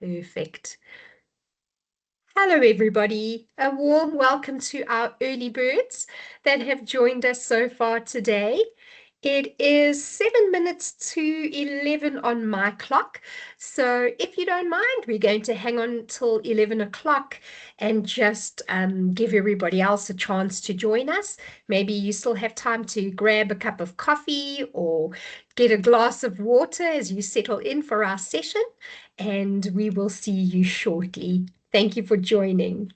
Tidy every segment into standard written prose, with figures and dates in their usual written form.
Perfect. Hello, everybody. A warm welcome to our early birds that have joined us so far today. It is 7 minutes to 11 on my clock. So if you don't mind, we're going to hang on till 11 o'clock and just give everybody else a chance to join us. Maybe you still have time to grab a cup of coffee or get a glass of water as you settle in for our session, and we will see you shortly. Thank you for joining.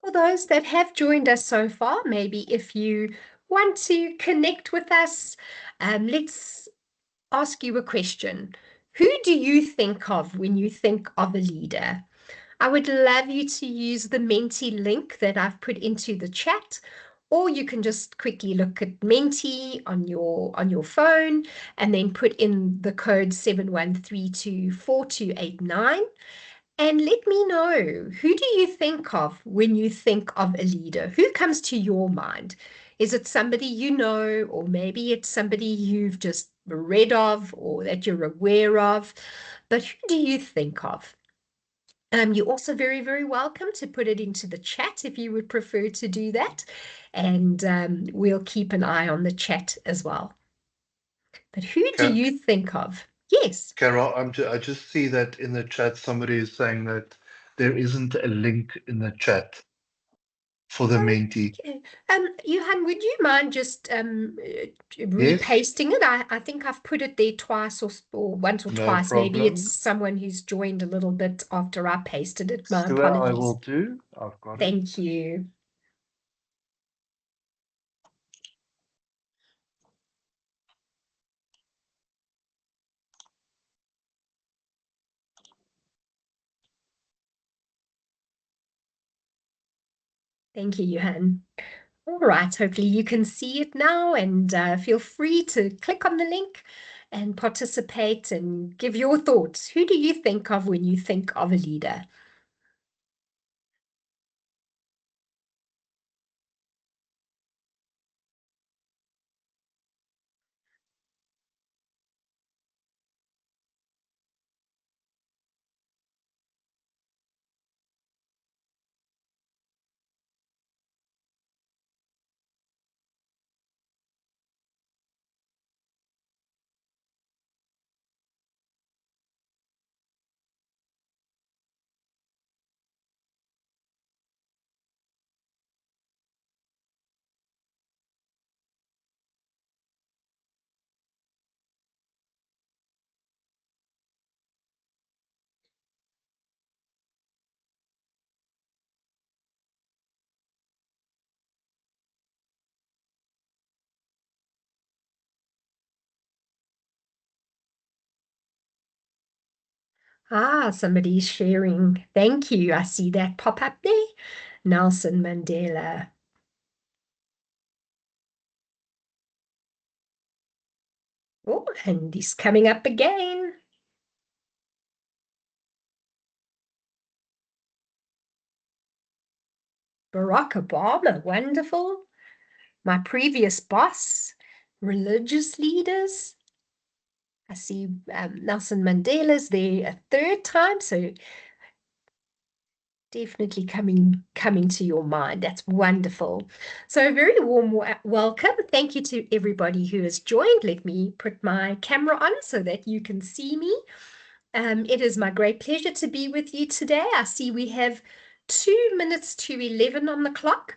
For those that have joined us so far, maybe if you want to connect with us, let's ask you a question. Who do you think of when you think of a leader? I would love you to use the Menti link that I've put into the chat, or you can just quickly look at Menti on your phone and then put in the code 71324289. And let me know, who do you think of when you think of a leader? Who comes to your mind? Is it somebody you know, or maybe it's somebody you've just read of or that you're aware of? But who do you think of? You're also very, very welcome to put it into the chat if you would prefer to do that. And we'll keep an eye on the chat as well. But who do Ca- you think of? Yes. Carol, I just see that in the chat somebody is saying that there isn't a link in the chat for the Menti. Okay. Johan, would you mind just Yes, repasting it? I think I've put it there twice or once or no twice. Maybe it's problem. someone who's joined a little bit after I pasted it. My Sue, I will apologies. do. I've got it. Thank you. Thank you, Johan. All right, hopefully you can see it now, and feel free to click on the link and participate and give your thoughts. Who do you think of when you think of a leader? Ah, somebody's sharing. Thank you. I see that pop up there. Nelson Mandela. Oh, and he's coming up again. Barack Obama, wonderful. My previous boss, religious leaders. I see Nelson Mandela's there a third time. So Definitely coming to your mind. That's wonderful. So a very warm welcome. Thank you to everybody who has joined. Let me put my camera on so that you can see me. It is my great pleasure to be with you today. I see we have 2 minutes to 11 on the clock.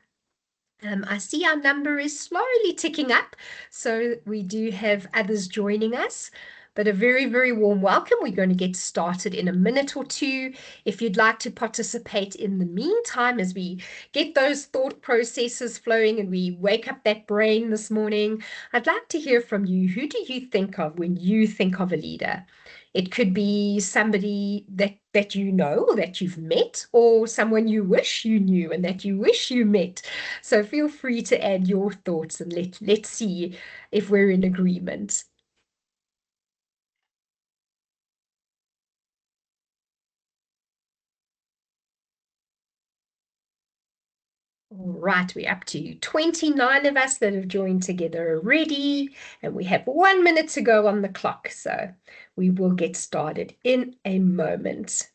I see our number is slowly ticking up, so we do have others joining us. But a very, very warm welcome. We're going to get started in a minute or two. If you'd like to participate in the meantime, as we get those thought processes flowing and we wake up that brain this morning, I'd like to hear from you. Who do you think of when you think of a leader? It could be somebody that you know or that you've met, or someone you wish you knew and that you wish you met. So feel free to add your thoughts and let's see if we're in agreement. All right, we're up to 29 of us that have joined together already, and we have 1 minute to go on the clock. So we will get started in a moment.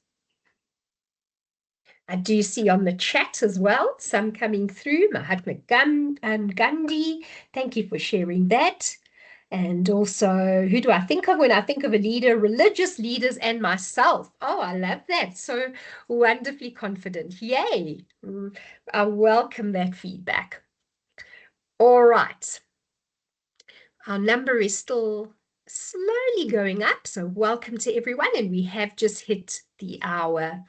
I do see on the chat as well, some coming through. Mahatma Gandhi, thank you for sharing that. And also, who do I think of when I think of a leader? Religious leaders and myself. Oh, I love that. So wonderfully confident. Yay. I welcome that feedback. All right. Our number is still slowly going up. So welcome to everyone. And we have just hit the hour.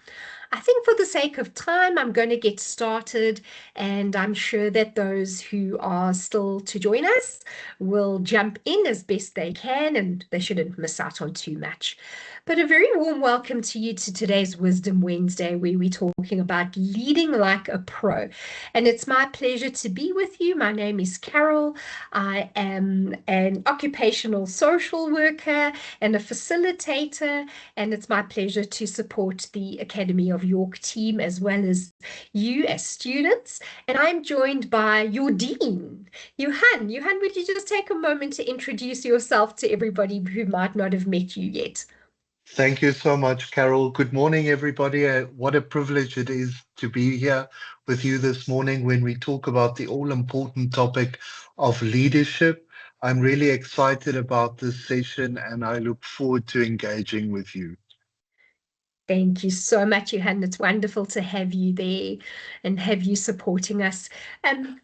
I think for the sake of time, I'm going to get started, and I'm sure that those who are still to join us will jump in as best they can, and they shouldn't miss out on too much. But a very warm welcome to you to today's Wisdom Wednesday, where we're talking about leading like a pro. And it's my pleasure to be with you. My name is Carol. I am an occupational social worker and a facilitator, and it's my pleasure to support the Academy of York team as well as you as students. And I'm joined by your dean, Johan. Johan, would you just take a moment to introduce yourself to everybody who might not have met you yet? Thank you so much, Carol. Good morning, everybody. What a privilege it is to be here with you this morning when we talk about the all-important topic of leadership. I'm really excited about this session and I look forward to engaging with you. Thank you so much, Johan. It's wonderful to have you there and have you supporting us.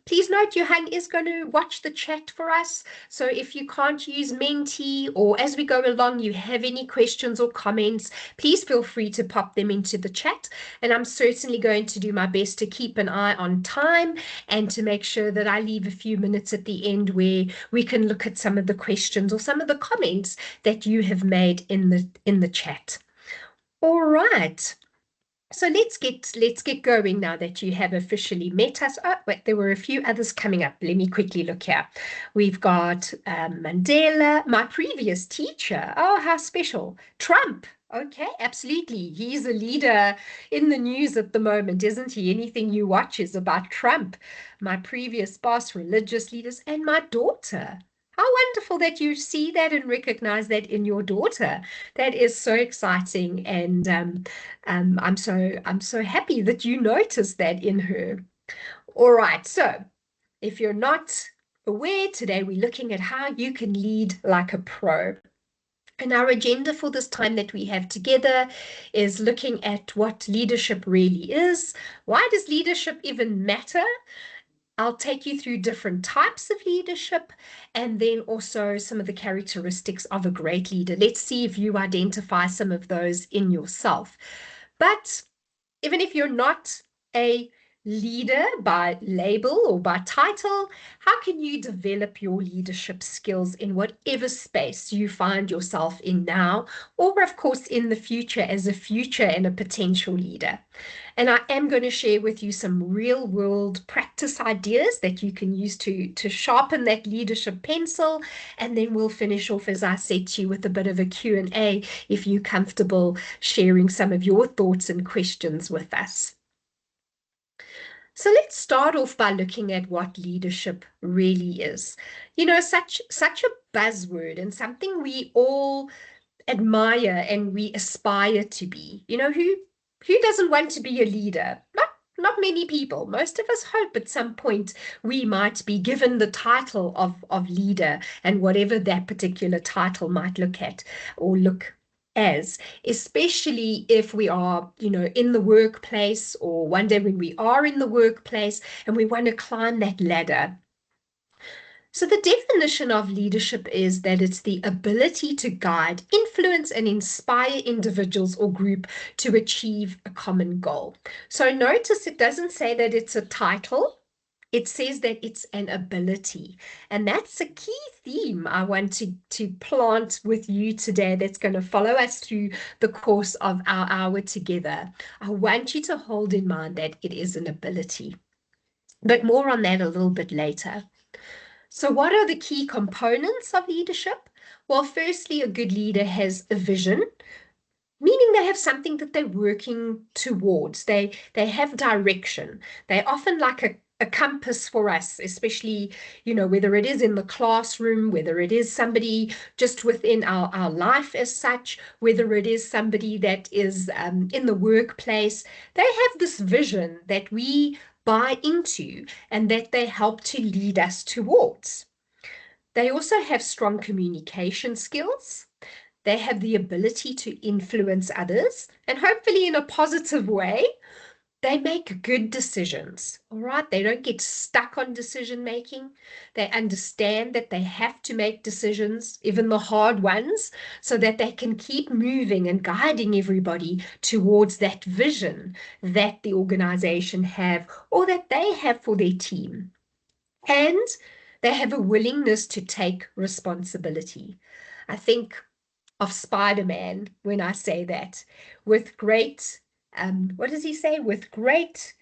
Please note, Johan is going to watch the chat for us. So if you can't use Menti or as we go along, you have any questions or comments, please feel free to pop them into the chat. And I'm certainly going to do my best to keep an eye on time and to make sure that I leave a few minutes at the end where we can look at some of the questions or some of the comments that you have made in the chat. All right. So let's get going now that you have officially met us. Oh, wait, there were a few others coming up. Let me quickly look here. We've got Mandela, my previous teacher. Oh, how special. Trump. Okay, absolutely. He's a leader in the news at the moment, isn't he? Anything you watch is about Trump. My previous boss, religious leaders, and my daughter. How wonderful that you see that and recognize that in your daughter. That is so exciting, and I'm so happy that you noticed that in her. All right, so if you're not aware, today we're looking at how you can lead like a pro. And our agenda for this time that we have together is looking at what leadership really is. Why does leadership even matter? I'll take you through different types of leadership and then also some of the characteristics of a great leader. Let's see if you identify some of those in yourself. But even if you're not a leader by label or by title, how can you develop your leadership skills in whatever space you find yourself in now, or of course in the future as a future and a potential leader? And I am going to share with you some real world practice ideas that you can use to sharpen that leadership pencil. And then we'll finish off, as I said to you, with a bit of a Q&A if you're comfortable sharing some of your thoughts and questions with us. So let's start off by looking at what leadership really is. You know, such a buzzword and something we all admire and we aspire to be. You know, Who doesn't want to be a leader? Not many people. Most of us hope at some point we might be given the title of leader, and whatever that particular title might look at or look as, especially if we are, in the workplace, or one day when we are in the workplace and we want to climb that ladder. So, the definition of leadership is that it's the ability to guide, influence, and inspire individuals or group to achieve a common goal. So, notice it doesn't say that it's a title, it says that it's an ability. And that's a key theme I want to plant with you today that's going to follow us through the course of our hour together. I want you to hold in mind that it is an ability, but more on that a little bit later. So, what are the key components of leadership? Well, firstly, a good leader has a vision, meaning they have something that they're working towards. They have direction. They're often like a compass for us, especially, whether it is in the classroom, whether it is somebody just within our life as such, whether it is somebody that is in the workplace. They have this vision that we buy into and that they help to lead us towards. They also have strong communication skills. They have the ability to influence others, and hopefully in a positive way. They make good decisions, all right? They don't get stuck on decision making. They understand that they have to make decisions, even the hard ones, so that they can keep moving and guiding everybody towards that vision that the organization have or that they have for their team. And they have a willingness to take responsibility. I think of Spider-Man when I say that. With great, what does he say? With great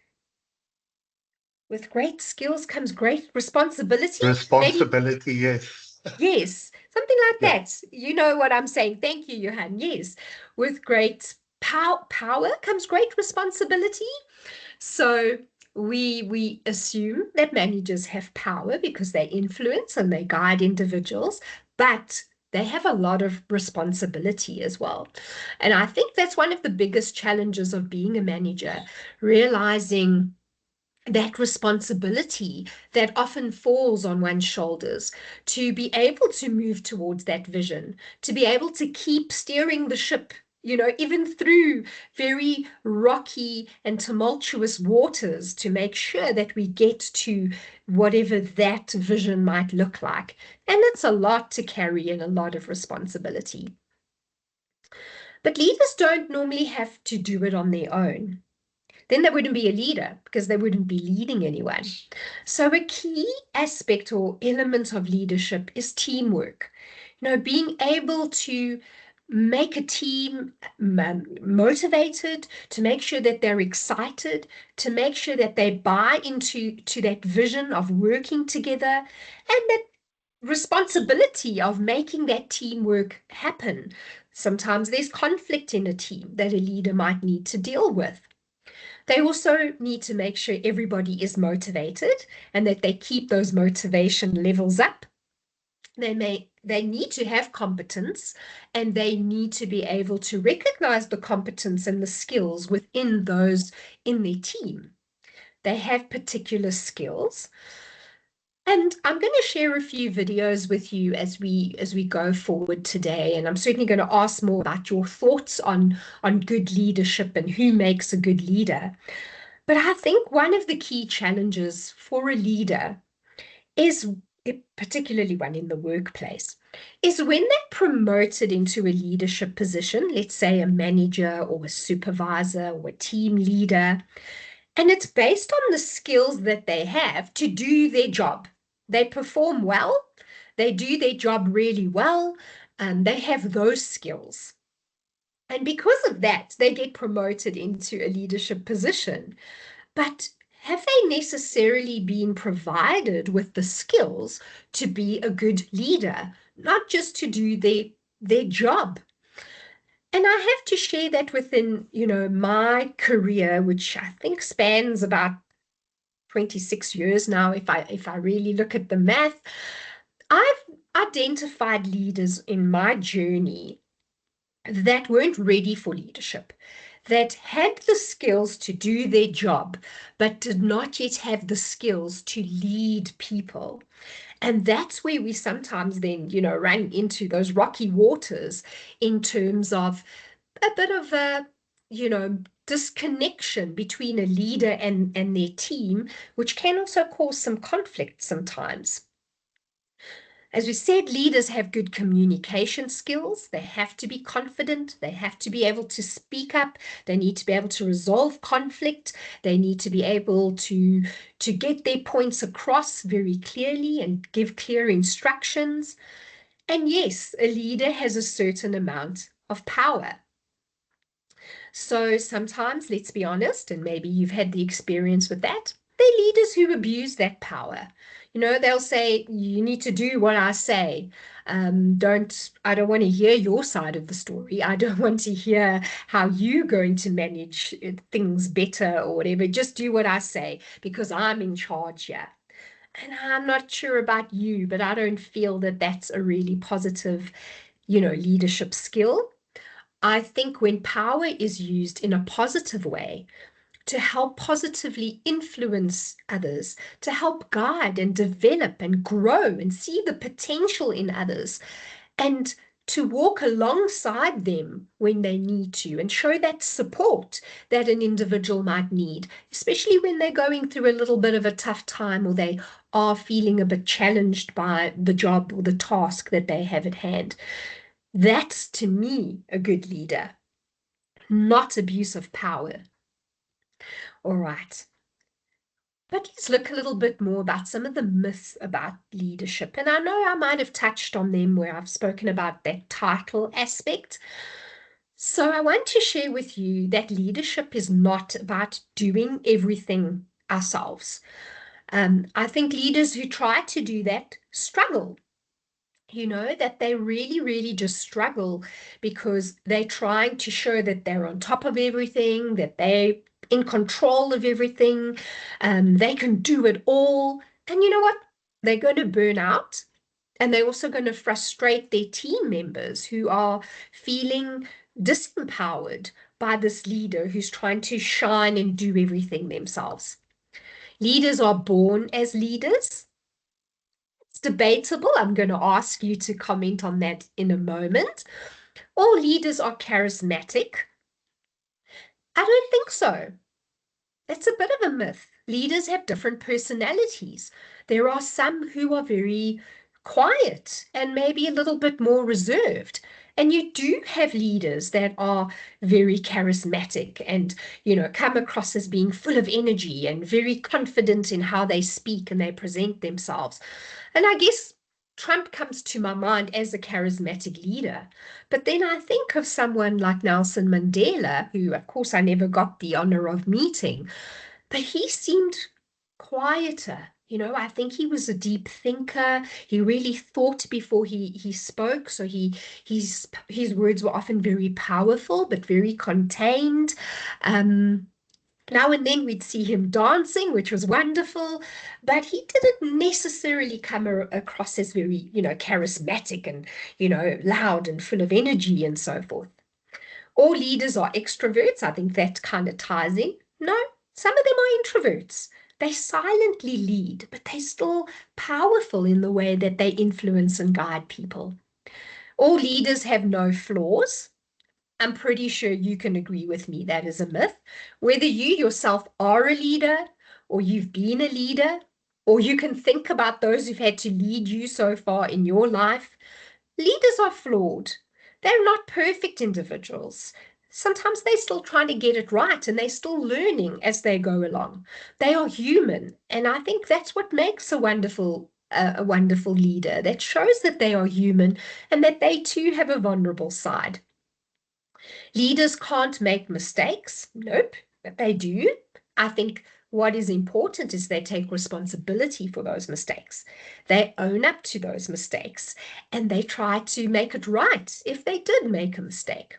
skills comes great responsibility. Maybe, Responsibility, yes. yes, something like Yeah. that. You know what I'm saying. Thank you, Johan. Yes, with great power comes great responsibility. So we assume that managers have power because they influence and they guide individuals, but they have a lot of responsibility as well. And I think that's one of the biggest challenges of being a manager, realizing that responsibility that often falls on one's shoulders to be able to move towards that vision, to be able to keep steering the ship, even through very rocky and tumultuous waters, to make sure that we get to whatever that vision might look like. And that's a lot to carry and a lot of responsibility. But leaders don't normally have to do it on their own. Then they wouldn't be a leader because they wouldn't be leading anyone. So, a key aspect or element of leadership is teamwork. Being able to make a team motivated, to make sure that they're excited, to make sure that they buy into that vision of working together, and that responsibility of making that teamwork happen. Sometimes there's conflict in a team that a leader might need to deal with. They also need to make sure everybody is motivated and that they keep those motivation levels up. They need to have competence, and they need to be able to recognize the competence and the skills within those in their team. They have particular skills. And I'm going to share a few videos with you as we go forward today. And I'm certainly going to ask more about your thoughts on good leadership and who makes a good leader. But I think one of the key challenges for a leader is, particularly one in the workplace, is when they're promoted into a leadership position, let's say a manager or a supervisor or a team leader, and it's based on the skills that they have to do their job. They perform well, they do their job really well, and they have those skills. And because of that, they get promoted into a leadership position. But have they necessarily been provided with the skills to be a good leader, not just to do their job? And I have to share that within, my career, which I think spans about 26 years now, if I really look at the math. I've identified leaders in my journey that weren't ready for leadership. that had the skills to do their job, but did not yet have the skills to lead people. And that's where we sometimes then, run into those rocky waters in terms of a bit of a, disconnection between a leader and their team, which can also cause some conflict sometimes. As we said, leaders have good communication skills. They have to be confident. They have to be able to speak up. They need to be able to resolve conflict. They need to be able to get their points across very clearly and give clear instructions. And yes, a leader has a certain amount of power. So sometimes, let's be honest, and maybe you've had the experience with that, they're leaders who abuse that power. They'll say, you need to do what I say. I don't want to hear your side of the story. I don't want to hear how you're going to manage things better or whatever. Just do what I say because I'm in charge here. And I'm not sure about you, but I don't feel that that's a really positive, leadership skill. I think when power is used in a positive way to help positively influence others, to help guide and develop and grow and see the potential in others, and to walk alongside them when they need to and show that support that an individual might need, especially when they're going through a little bit of a tough time or they are feeling a bit challenged by the job or the task that they have at hand. That's, to me, a good leader, not abuse of power. All right. But let's look a little bit more about some of the myths about leadership. And I know I might have touched on them where I've spoken about that title aspect. So I want to share with you that leadership is not about doing everything ourselves. I think leaders who try to do that struggle, that they really, really just struggle because they're trying to show that they're on top of everything, that they're in control of everything, they can do it all. And you know what? They're going to burn out. And they're also going to frustrate their team members who are feeling disempowered by this leader who's trying to shine and do everything themselves. Leaders are born as leaders. It's debatable. I'm going to ask you to comment on that in a moment. All leaders are charismatic. I don't think so. It's a bit of a myth. Leaders have different personalities. There are some who are very quiet and maybe a little bit more reserved. And you do have leaders that are very charismatic and, come across as being full of energy and very confident in how they speak and they present themselves. And I guess Trump comes to my mind as a charismatic leader. But then I think of someone like Nelson Mandela, who, of course, I never got the honor of meeting, but he seemed quieter. I think he was a deep thinker. He really thought before he spoke. So his words were often very powerful, but very contained. Now and then we'd see him dancing, which was wonderful, but he didn't necessarily come across as very, charismatic and, loud and full of energy and so forth. All leaders are extroverts. I think that kind of ties in. No, some of them are introverts. They silently lead, but they're still powerful in the way that they influence and guide people. All leaders have no flaws. I'm pretty sure you can agree with me that is a myth. Whether you yourself are a leader or you've been a leader, or you can think about those who've had to lead you so far in your life, leaders are flawed. They're not perfect individuals. Sometimes they're still trying to get it right and they're still learning as they go along. They are human. And I think that's what makes a wonderful leader. That shows that they are human and that they too have a vulnerable side. Leaders can't make mistakes. Nope, but they do. I think what is important is they take responsibility for those mistakes. They own up to those mistakes and they try to make it right if they did make a mistake.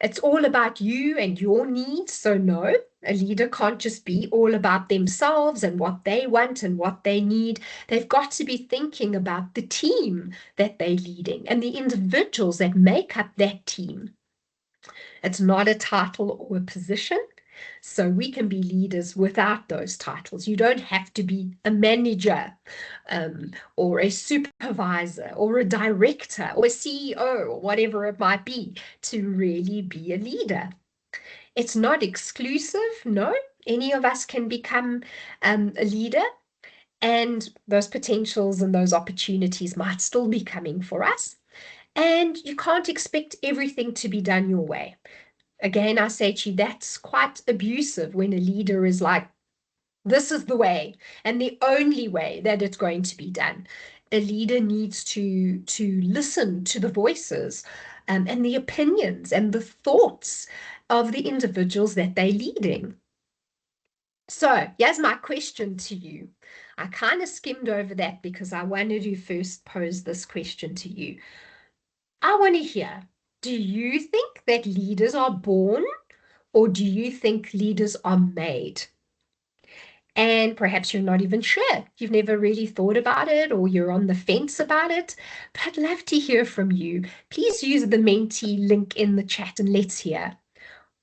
It's all about you and your needs. So no, a leader can't just be all about themselves and what they want and what they need. They've got to be thinking about the team that they're leading and the individuals that make up that team. It's not a title or a position. So we can be leaders without those titles. You don't have to be a manager or a supervisor or a director or a CEO or whatever it might be to really be a leader. It's not exclusive, no. Any of us can become a leader, and those potentials and those opportunities might still be coming for us. And you can't expect everything to be done your way. Again, I say to you, that's quite abusive when a leader is like, this is the way and the only way that it's going to be done. A leader needs to listen to the voices and the opinions and the thoughts of the individuals that they're leading. So here's my question to you. I kind of skimmed over that because I wanted to first pose this question to you. I want to hear, do you think that leaders are born or do you think leaders are made? And perhaps you're not even sure. You've never really thought about it or you're on the fence about it. But I'd love to hear from you. Please use the Menti link in the chat and let's hear.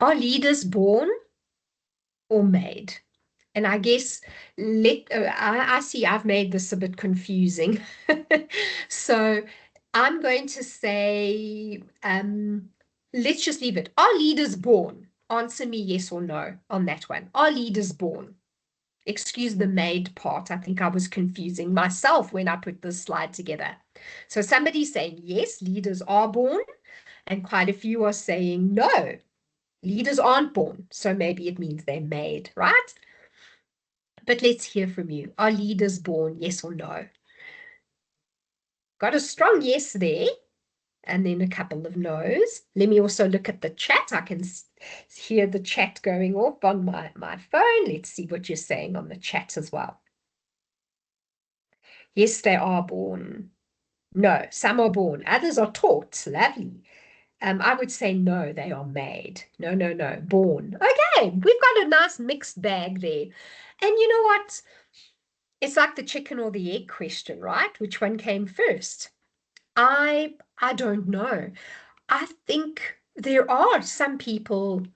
Are leaders born or made? And I guess I see I've made this a bit confusing. So I'm going to say, let's just leave it. Are leaders born? Answer me yes or no on that one. Are leaders born? Excuse the made part. I think I was confusing myself when I put this slide together. So somebody's saying, yes, leaders are born, and quite a few are saying, no, leaders aren't born. So maybe it means they're made, right? But let's hear from you. Are leaders born, yes or no? Got a strong yes there, and then a couple of no's. Let me also look at the chat. I can hear the chat going off on my phone. Let's see what you're saying on the chat as well. Yes, they are born. No, some are born. Others are taught. Lovely. I would say no, they are made. No, no, no, born. Okay, we've got a nice mixed bag there. And you know what? It's like the chicken or the egg question, right? Which one came first? I don't know. I think there are some people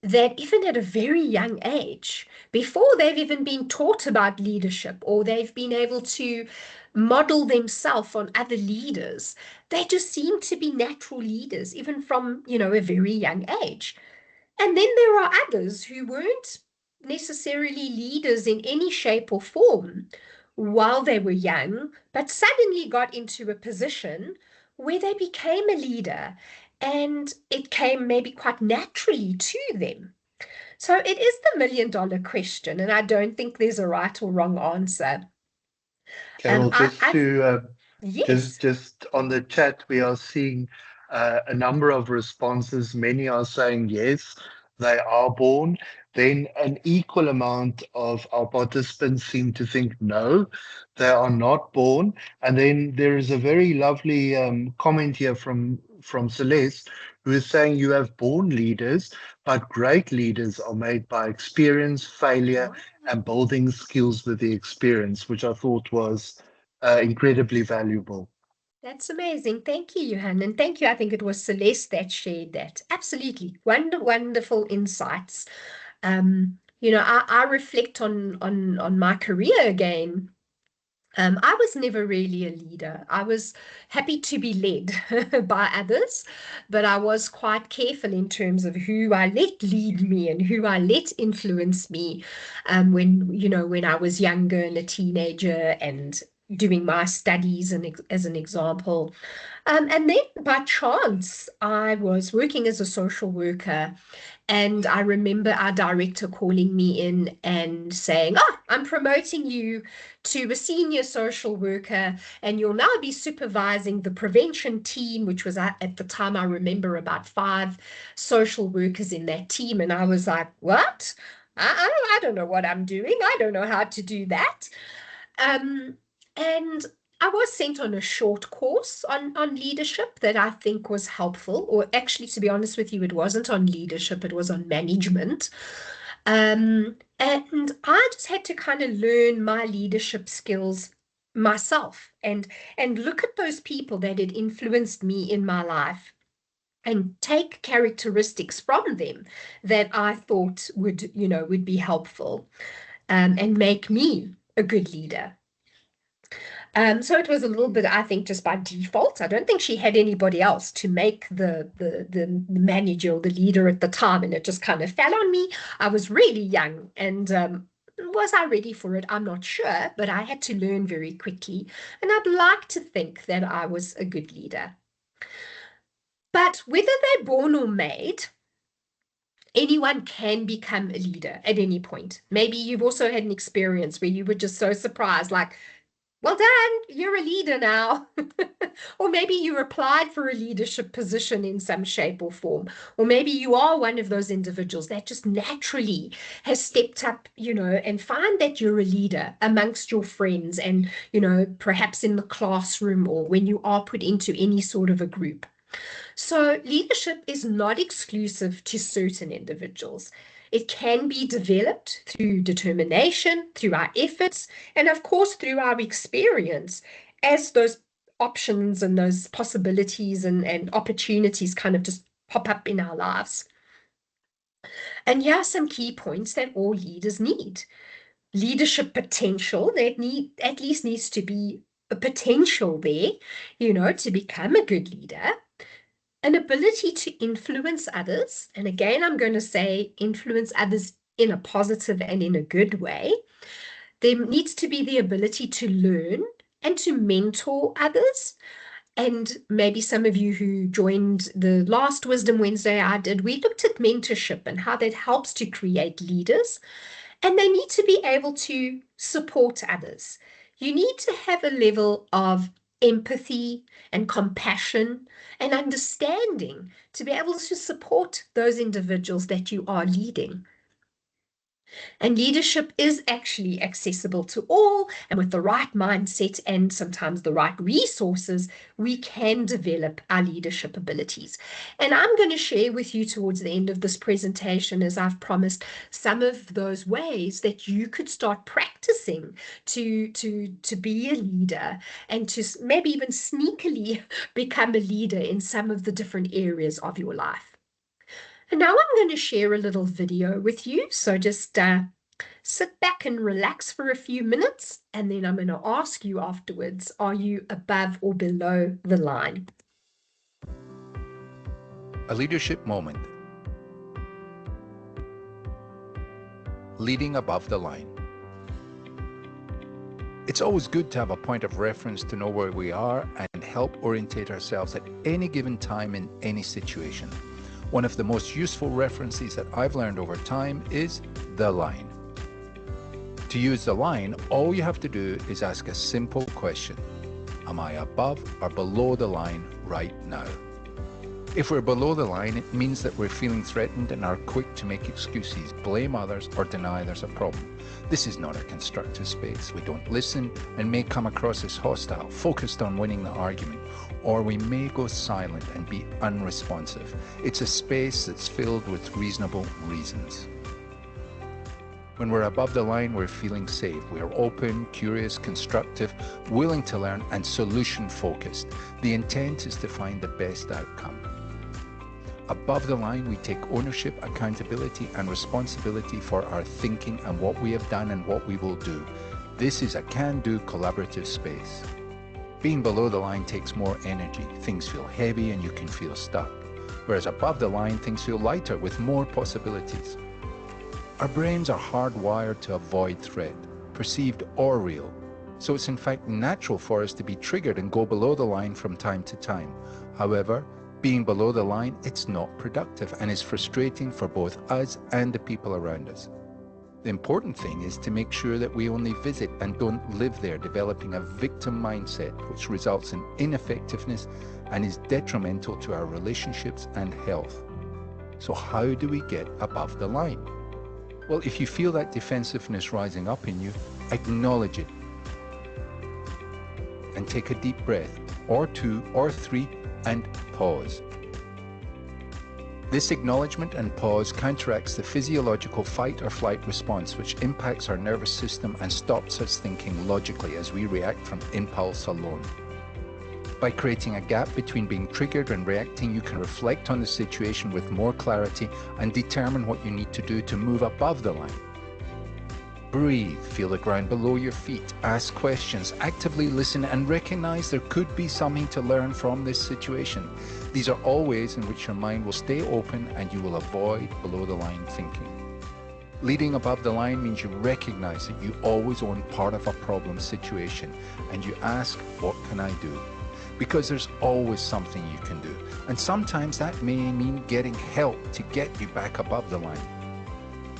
that even at a very young age, before they've even been taught about leadership or they've been able to model themselves on other leaders, they just seem to be natural leaders, even from, a very young age. And then there are others who weren't necessarily leaders in any shape or form while they were young, but suddenly got into a position where they became a leader and it came maybe quite naturally to them. So it is the $1,000,000 question, and I don't think there's a right or wrong answer. Carol, I yes. just on the chat, we are seeing a number of responses. Many are saying yes, they are born. Then an equal amount of our participants seem to think no, they are not born. And then there is a very lovely comment here from Celeste, who is saying you have born leaders, but great leaders are made by experience, failure, and building skills with the experience, which I thought was incredibly valuable. That's amazing. Thank you, Johan. And thank you. I think it was Celeste that shared that. Absolutely. Wonderful insights. I reflect on my career again. I was never really a leader. I was happy to be led by others, but I was quite careful in terms of who I let lead me and who I let influence me. When I was younger and a teenager and doing my studies and as an example. And then by chance, I was working as a social worker, and I remember our director calling me in and saying, "Oh, I'm promoting you to a senior social worker, and you'll now be supervising the prevention team," which was at the time, I remember, about 5 social workers in that team. And I was like, "What? I don't know what I'm doing. I don't know how to do that." Um, and I was sent on a short course on leadership that I think was helpful, or actually, to be honest with you, it wasn't on leadership, it was on management. And I just had to kind of learn my leadership skills myself and look at those people that had influenced me in my life and take characteristics from them that I thought would be helpful, and make me a good leader. So it was a little bit, I think, just by default. I don't think she had anybody else to make the manager or the leader at the time, and it just kind of fell on me. I was really young, and was I ready for it? I'm not sure, but I had to learn very quickly, and I'd like to think that I was a good leader. But whether they're born or made, anyone can become a leader at any point. Maybe you've also had an experience where you were just so surprised, like, well done, you're a leader now. Or maybe you applied for a leadership position in some shape or form. Or maybe you are one of those individuals that just naturally has stepped up, and find that you're a leader amongst your friends and, perhaps in the classroom or when you are put into any sort of a group. So leadership is not exclusive to certain individuals. It can be developed through determination, through our efforts, and of course through our experience as those options and those possibilities and opportunities kind of just pop up in our lives. And here are some key points that all leaders need. Leadership potential, that at least needs to be a potential there, to become a good leader. An ability to influence others. And again, I'm going to say influence others in a positive and in a good way. There needs to be the ability to learn and to mentor others. And maybe some of you who joined the last Wisdom Wednesday I did, we looked at mentorship and how that helps to create leaders. And they need to be able to support others. You need to have a level of empathy and compassion and understanding to be able to support those individuals that you are leading. And leadership is actually accessible to all, and with the right mindset and sometimes the right resources, we can develop our leadership abilities. And I'm going to share with you towards the end of this presentation, as I've promised, some of those ways that you could start practicing to be a leader and to maybe even sneakily become a leader in some of the different areas of your life. And now I'm going to share a little video with you. So just sit back and relax for a few minutes, and then I'm going to ask you afterwards, are you above or below the line? A leadership moment. Leading above the line. It's always good to have a point of reference to know where we are and help orientate ourselves at any given time in any situation. One of the most useful references that I've learned over time is the line. To use the line, all you have to do is ask a simple question. Am I above or below the line right now? If we're below the line, it means that we're feeling threatened and are quick to make excuses, blame others, or deny there's a problem. This is not a constructive space. We don't listen and may come across as hostile, focused on winning the argument, or we may go silent and be unresponsive. It's a space that's filled with reasonable reasons. When we're above the line, we're feeling safe. We're open, curious, constructive, willing to learn, and solution-focused. The intent is to find the best outcome. Above the line, we take ownership, accountability, and responsibility for our thinking and what we have done and what we will do. This is a can-do collaborative space. Being below the line takes more energy. Things feel heavy and you can feel stuck. Whereas above the line, things feel lighter with more possibilities. Our brains are hardwired to avoid threat, perceived or real. So it's in fact natural for us to be triggered and go below the line from time to time. However, being below the line, it's not productive and is frustrating for both us and the people around us. The important thing is to make sure that we only visit and don't live there, developing a victim mindset, which results in ineffectiveness and is detrimental to our relationships and health. So how do we get above the line? Well, if you feel that defensiveness rising up in you, acknowledge it and take a deep breath, or 2 or 3, and pause. This acknowledgement and pause counteracts the physiological fight or flight response, which impacts our nervous system and stops us thinking logically as we react from impulse alone. By creating a gap between being triggered and reacting, you can reflect on the situation with more clarity and determine what you need to do to move above the line. Breathe, feel the ground below your feet, ask questions, actively listen, and recognize there could be something to learn from this situation. These are all ways in which your mind will stay open and you will avoid below the line thinking. Leading above the line means you recognize that you always own part of a problem situation and you ask, what can I do? Because there's always something you can do. And sometimes that may mean getting help to get you back above the line.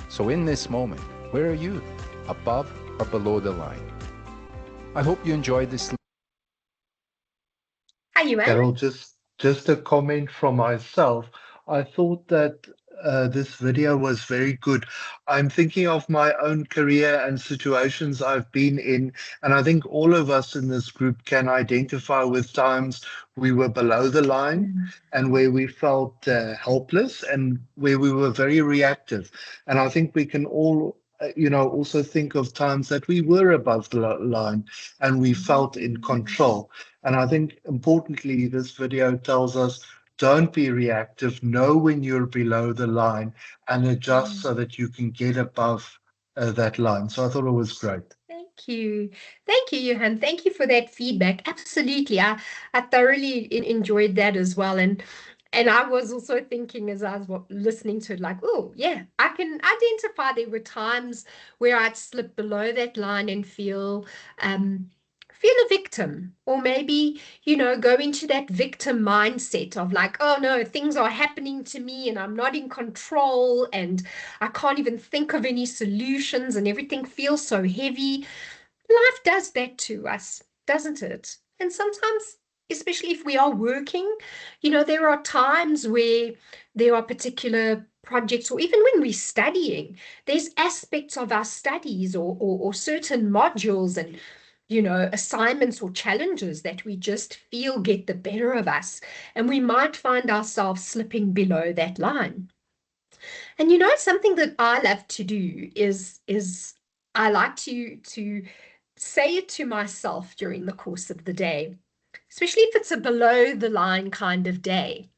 So in this moment, where are you? Above or below the line? I hope you enjoyed this. Hi, Johan. Carol, just a comment from myself. I thought that this video was very good. I'm thinking of my own career and situations I've been in, and I think all of us in this group can identify with times we were below the line and where we felt helpless and where we were very reactive. And I think we can all also think of times that we were above the line and we felt in control. And I think importantly, this video tells us, don't be reactive, know when you're below the line and adjust so that you can get above that line. So I thought it was great. Thank you. Thank you, Johan. Thank you for that feedback. Absolutely. I thoroughly enjoyed that as well. And I was also thinking as I was listening to it, like, oh, yeah, I can identify there were times where I'd slip below that line and feel a victim, or maybe, go into that victim mindset of like, oh no, things are happening to me and I'm not in control and I can't even think of any solutions and everything feels so heavy. Life does that to us, doesn't it? And sometimes, especially if we are working, there are times where there are particular projects, or even when we're studying, there's aspects of our studies or certain modules and assignments or challenges that we just feel get the better of us, and we might find ourselves slipping below that line. And something that I love to do is I like to say it to myself during the course of the day, especially if it's a below the line kind of day.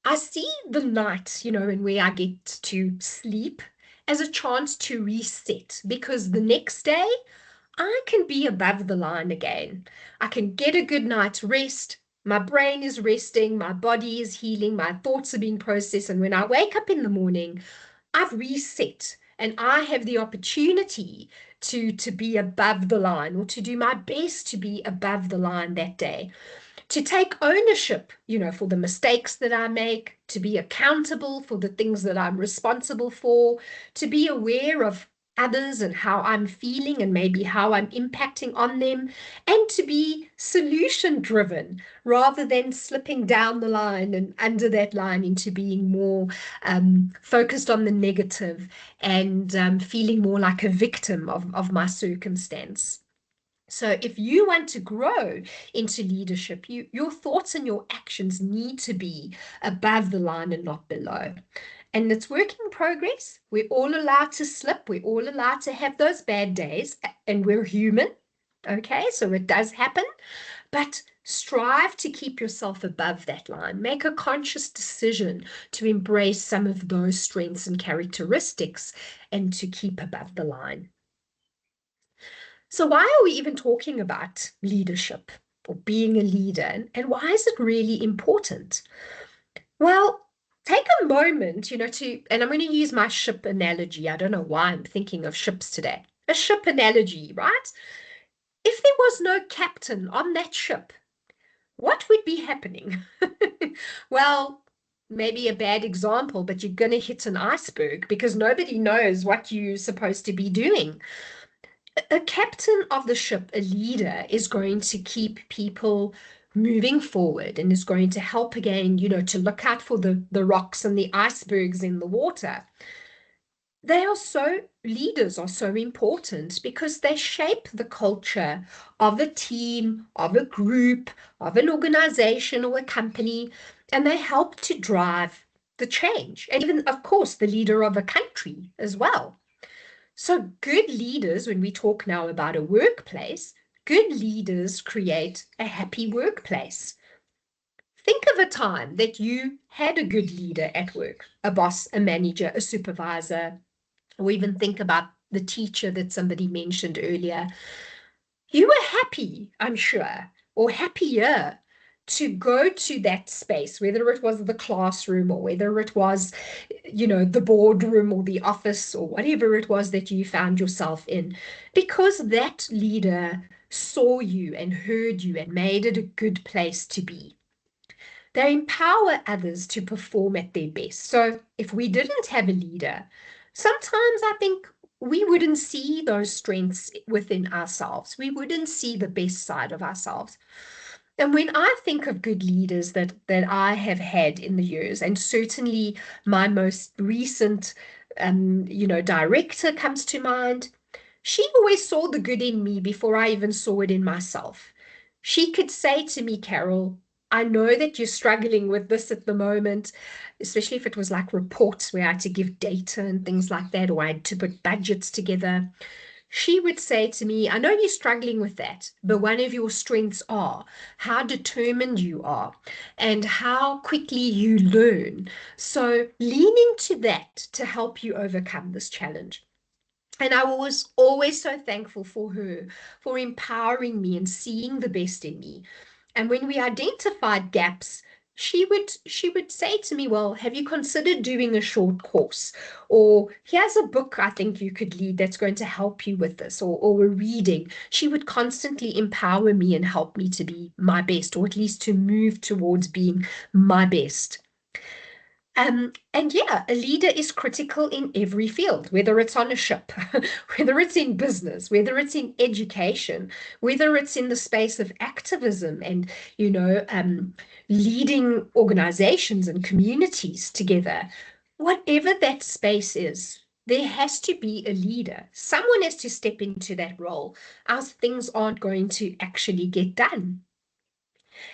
I see the night, and where I get to sleep as a chance to reset, because the next day I can be above the line again. I can get a good night's rest. My brain is resting, my body is healing, my thoughts are being processed. And when I wake up in the morning, I've reset and I have the opportunity to be above the line, or to do my best to be above the line that day. To take ownership, for the mistakes that I make, to be accountable for the things that I'm responsible for, to be aware of others and how I'm feeling and maybe how I'm impacting on them, and to be solution driven rather than slipping down the line and under that line into being more focused on the negative and feeling more like a victim of my circumstance. So if you want to grow into leadership, your thoughts and your actions need to be above the line and not below. And it's work in progress. We're all allowed to slip. We're all allowed to have those bad days, and we're human. Okay, so it does happen, but strive to keep yourself above that line. Make a conscious decision to embrace some of those strengths and characteristics and to keep above the line. So why are we even talking about leadership or being a leader, and why is it really important? Well, take a moment, and I'm going to use my ship analogy. I don't know why I'm thinking of ships today. A ship analogy, right? If there was no captain on that ship, what would be happening? Well, maybe a bad example, but you're going to hit an iceberg because nobody knows what you're supposed to be doing. A captain of the ship, a leader, is going to keep people moving forward and is going to help again, to look out for the rocks and the icebergs in the water. Leaders are so important because they shape the culture of a team, of a group, of an organization or a company, and they help to drive the change. And even, of course, the leader of a country as well. So good leaders, when we talk now about a workplace, Good leaders create a happy workplace. Think of a time that you had a good leader at work, a boss, a manager, a supervisor, or even think about the teacher that somebody mentioned earlier. You were happy, I'm sure, or happier to go to that space, whether it was the classroom or whether it was, the boardroom or the office or whatever it was that you found yourself in, because that leader saw you and heard you and made it a good place to be. They empower others to perform at their best. So if we didn't have a leader, sometimes I think we wouldn't see those strengths within ourselves. We wouldn't see the best side of ourselves. And when I think of good leaders that I have had in the years, and certainly my most recent, director comes to mind, she always saw the good in me before I even saw it in myself. She could say to me, Carol, I know that you're struggling with this at the moment, especially if it was like reports where I had to give data and things like that, or I had to put budgets together. She would say to me, I know you're struggling with that, but one of your strengths are how determined you are and how quickly you learn. So lean into that to help you overcome this challenge. And I was always so thankful for her, for empowering me and seeing the best in me. And when we identified gaps, she would say to me, well, have you considered doing a short course? Or here's a book I think you could read that's going to help you with this, or a reading. She would constantly empower me and help me to be my best, or at least to move towards being my best. And yeah, a leader is critical in every field, whether it's on a ship, whether it's in business, whether it's in education, whether it's in the space of activism and, leading organizations and communities together. Whatever that space is, there has to be a leader. Someone has to step into that role, else things aren't going to actually get done.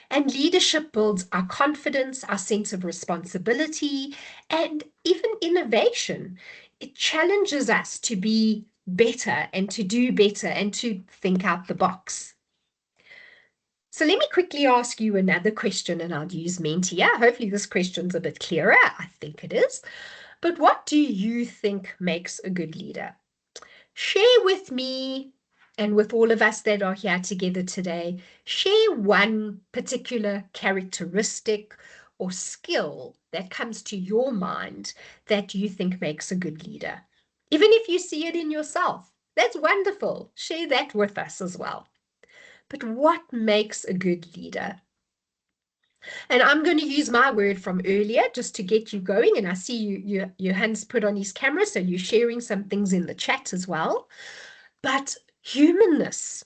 And leadership builds our confidence, our sense of responsibility, and even innovation. It challenges us to be better and to do better and to think out the box. So let me quickly ask you another question, and I'll use Mentia. Hopefully this question's a bit clearer. I think it is. But what do you think makes a good leader? Share with me and with all of us that are here together today, share one particular characteristic or skill that comes to your mind that you think makes a good leader. Even if you see it in yourself, that's wonderful. Share that with us as well. But what makes a good leader? And I'm going to use my word from earlier just to get you going. And I see your hands put on his camera, so you're sharing some things in the chat as well. But humanness,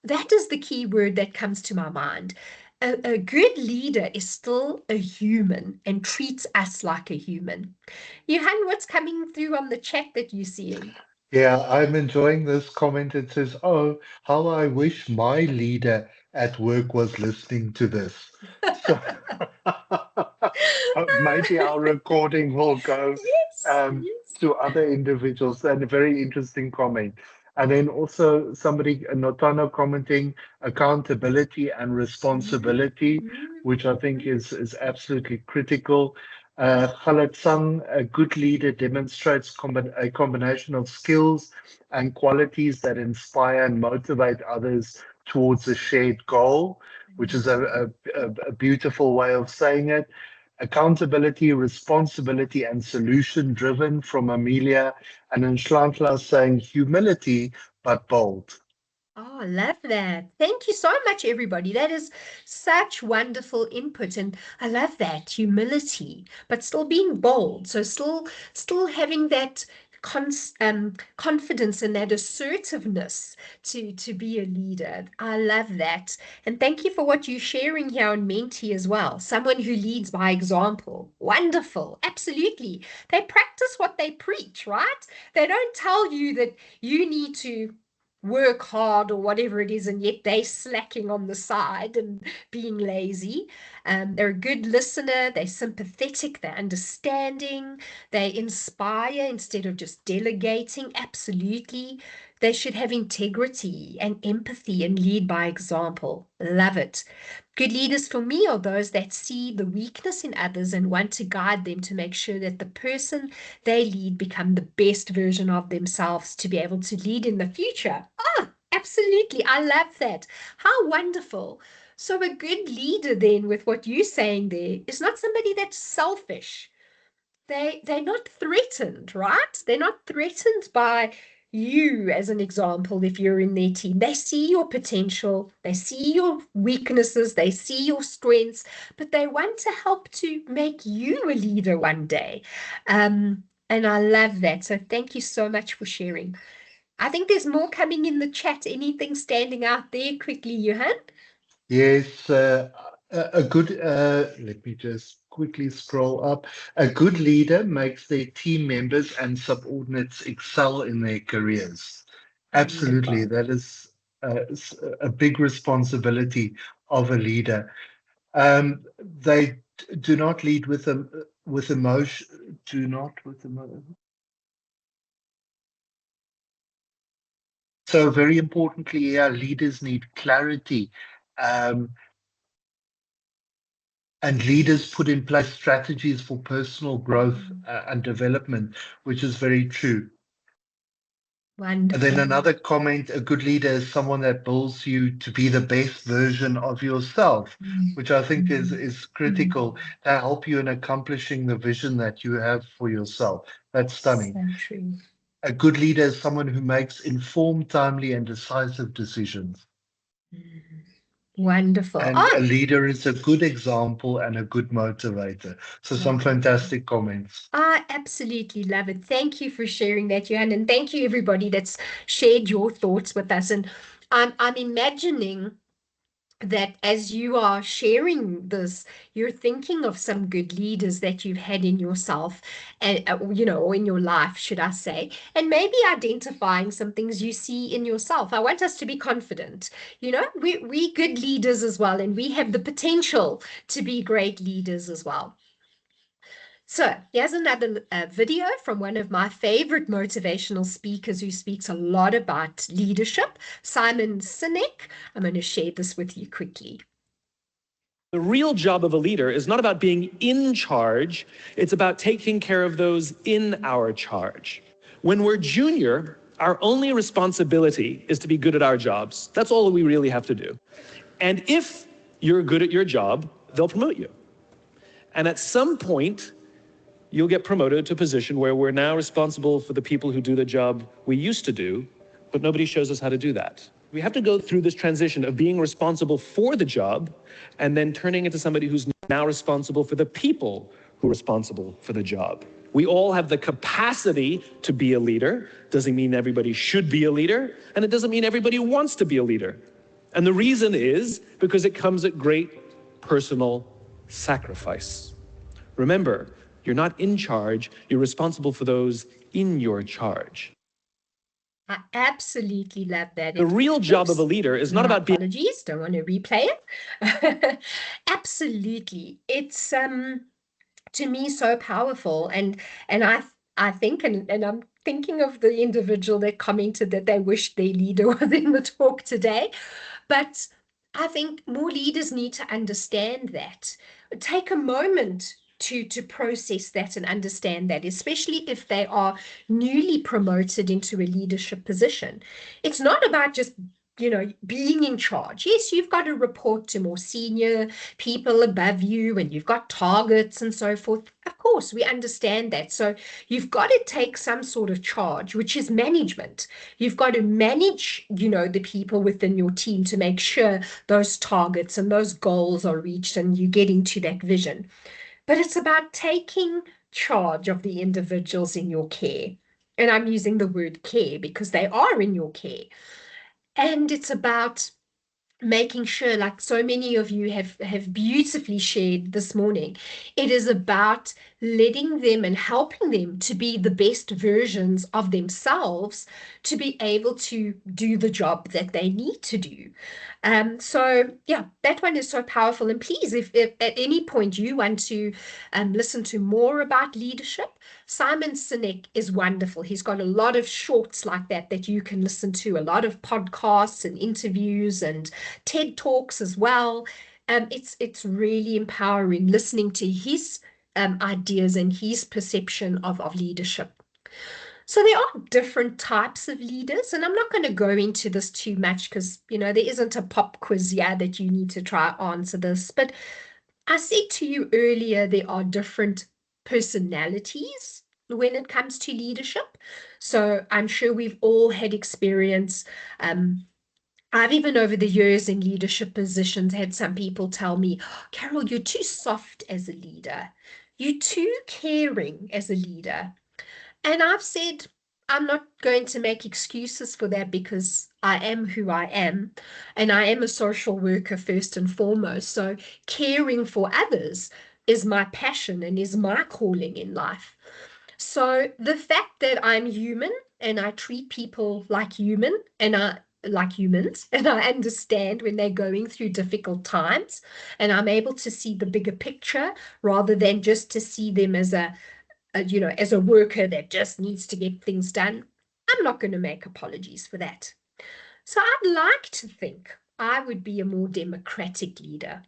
that is the key word that comes to my mind. A good leader is still a human and treats us like a human. Johan, what's coming through on the chat that you're seeing? Yeah, I'm enjoying this comment. It says, "Oh, how I wish my leader at work was listening to this." So maybe our recording will go Yes, um, yes. to other individuals. And a very interesting comment. And then also somebody, Notano, commenting accountability and responsibility, which I think is absolutely critical. Khaled Sang, a good leader demonstrates a combination of skills and qualities that inspire and motivate others towards a shared goal, which is a beautiful way of saying it. Accountability, responsibility, and solution driven from Amelia, and then Nhlantla saying humility but bold. Oh, I love that. Thank you so much, everybody. That is such wonderful input. And I love that humility, but still being bold. So still having that confidence and that assertiveness to be a leader. I love that. And thank you for what you're sharing here on Menti as well. Someone who leads by example. Wonderful. Absolutely. They practice what they preach, right? They don't tell you that you need to work hard or whatever it is, and yet they slacking on the side and being lazy. They're a good listener. They're sympathetic. They're understanding. They inspire instead of just delegating. Absolutely. They should have integrity and empathy and lead by example. Love it. Good leaders for me are those that see the weakness in others and want to guide them to make sure that the person they lead become the best version of themselves to be able to lead in the future. Ah, absolutely. I love that. How wonderful. So a good leader then, with what you're saying there, is not somebody that's selfish. They're not threatened, right? They're not threatened by you, as an example, if you're in their team. They see your potential, they see your weaknesses, they see your strengths, but they want to help to make you a leader one day. And I love that. So thank you so much for sharing. I think there's more coming in the chat. Anything standing out there quickly, Johan? Yes, a good, let me just quickly scroll up. A good leader makes their team members and subordinates excel in their careers. Absolutely, Wonderful. that is a big responsibility of a leader. They do not lead with emotion, do not with emotion. So very importantly, yeah, leaders need clarity. Um, and leaders put in place strategies for personal growth and development, which is very true. And then Wonderful. another comment, a good leader is someone that builds you to be the best version of yourself, which I think is critical to help you in accomplishing the vision that you have for yourself. That's stunning. So true. A good leader is someone who makes informed, timely, and decisive decisions. Wonderful. And a Oh, leader is a good example and a good motivator. So some wonderful. fantastic comments. I absolutely love it. Thank you for sharing that, Johan, and thank you everybody that's shared your thoughts with us. And I'm imagining that as you are sharing this, you're thinking of some good leaders that you've had in yourself and, or in your life, should I say, and maybe identifying some things you see in yourself. I want us to be confident. We good leaders as well, and we have the potential to be great leaders as well. So here's another video from one of my favorite motivational speakers who speaks a lot about leadership, Simon Sinek. I'm going to share this with you quickly. The real job of a leader is not about being in charge, it's about taking care of those in our charge. When we're junior, our only responsibility is to be good at our jobs. That's all we really have to do. And if you're good at your job, they'll promote you. And at some point, you'll get promoted to a position where we're now responsible for the people who do the job we used to do, but nobody shows us how to do that. We have to go through this transition of being responsible for the job and then turning into somebody who's now responsible for the people who are responsible for the job. We all have the capacity to be a leader. Doesn't mean everybody should be a leader, and it doesn't mean everybody wants to be a leader. And the reason is because it comes at great personal sacrifice. Remember, you're not in charge, you're responsible for those in your charge. I absolutely love that. The real job of a leader is not about being... Apologies, don't want to replay it. Absolutely. It's to me so powerful. And I think, and I'm thinking of the individual that commented that they wished their leader was in the talk today. But I think more leaders need to understand that. Take a moment to process that and understand that, especially if they are newly promoted into a leadership position. It's not about just being in charge. Yes, you've got to report to more senior people above you and you've got targets and so forth. Of course, we understand that. So you've got to take some sort of charge, which is management. You've got to manage, the people within your team to make sure those targets and those goals are reached and you get into that vision. But it's about taking charge of the individuals in your care. And I'm using the word care because they are in your care. And it's about making sure, like so many of you have beautifully shared this morning, it is about letting them and helping them to be the best versions of themselves to be able to do the job that they need to do. So yeah, that one is so powerful. And please, if at any point you want to listen to more about leadership, Simon Sinek is wonderful. He's got a lot of shorts like that you can listen to, a lot of podcasts and interviews and TED Talks as well. It's really empowering listening to his ideas and his perception of leadership. So there are different types of leaders, and I'm not going to go into this too much because, there isn't a pop quiz here that you need to try answer this. But I said to you earlier, there are different personalities when it comes to leadership. So I'm sure we've all had experience. I've even over the years in leadership positions had some people tell me, Carol, you're too soft as a leader. You're too caring as a leader. And I've said, I'm not going to make excuses for that because I am who I am. And I am a social worker first and foremost. So caring for others is my passion and is my calling in life. So the fact that I'm human and I treat people like human and I like humans and I understand when they're going through difficult times and I'm able to see the bigger picture rather than just to see them as as a worker that just needs to get things done, I'm not going to make apologies for that. So I'd like to think I would be a more democratic leader.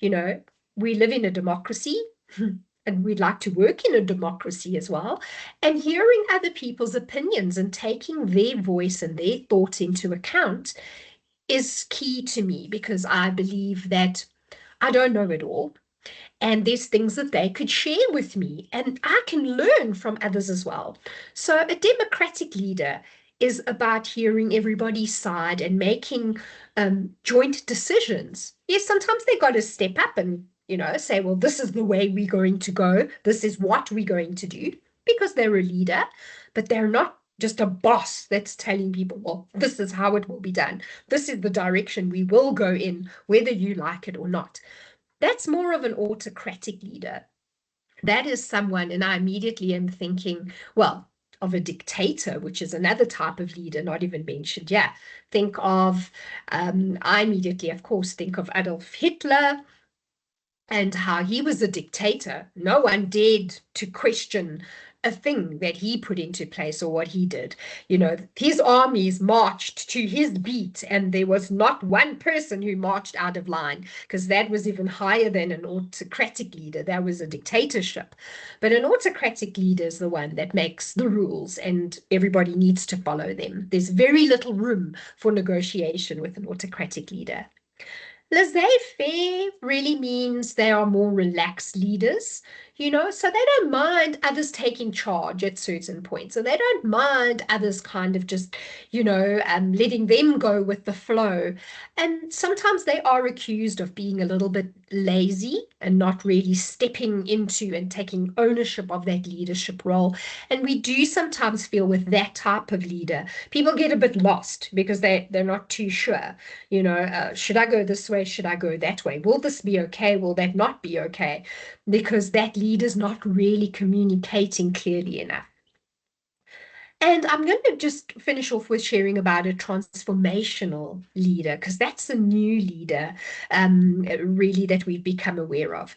We live in a democracy and we'd like to work in a democracy as well. And hearing other people's opinions and taking their voice and their thoughts into account is key to me because I believe that I don't know it all. And there's things that they could share with me, and I can learn from others as well. So a democratic leader is about hearing everybody's side and making joint decisions. Yes, sometimes they got to step up and, say, well, this is the way we're going to go. This is what we're going to do because they're a leader, but they're not just a boss that's telling people, well, this is how it will be done. This is the direction we will go in, whether you like it or not. That's more of an autocratic leader. That is someone, and I immediately am thinking, well, of a dictator, which is another type of leader not even mentioned. Yeah, think of, I immediately, of course, think of Adolf Hitler and how he was a dictator. No one dared to question a thing that he put into place or what he did. His armies marched to his beat, and there was not one person who marched out of line, because that was even higher than an autocratic leader. That was a dictatorship. But an autocratic leader is the one that makes the rules, and everybody needs to follow them. There's very little room for negotiation with an autocratic leader. Laissez-faire really means they are more relaxed leaders, so they don't mind others taking charge at certain points, and they don't mind others kind of just, letting them go with the flow. And sometimes they are accused of being a little bit lazy and not really stepping into and taking ownership of that leadership role. And we do sometimes feel with that type of leader, people get a bit lost because they're not too sure. Should I go this way? Should I go that way? Will this be okay? Will that not be okay? Because that leader's not really communicating clearly enough. And I'm going to just finish off with sharing about a transformational leader, because that's a new leader, really, that we've become aware of.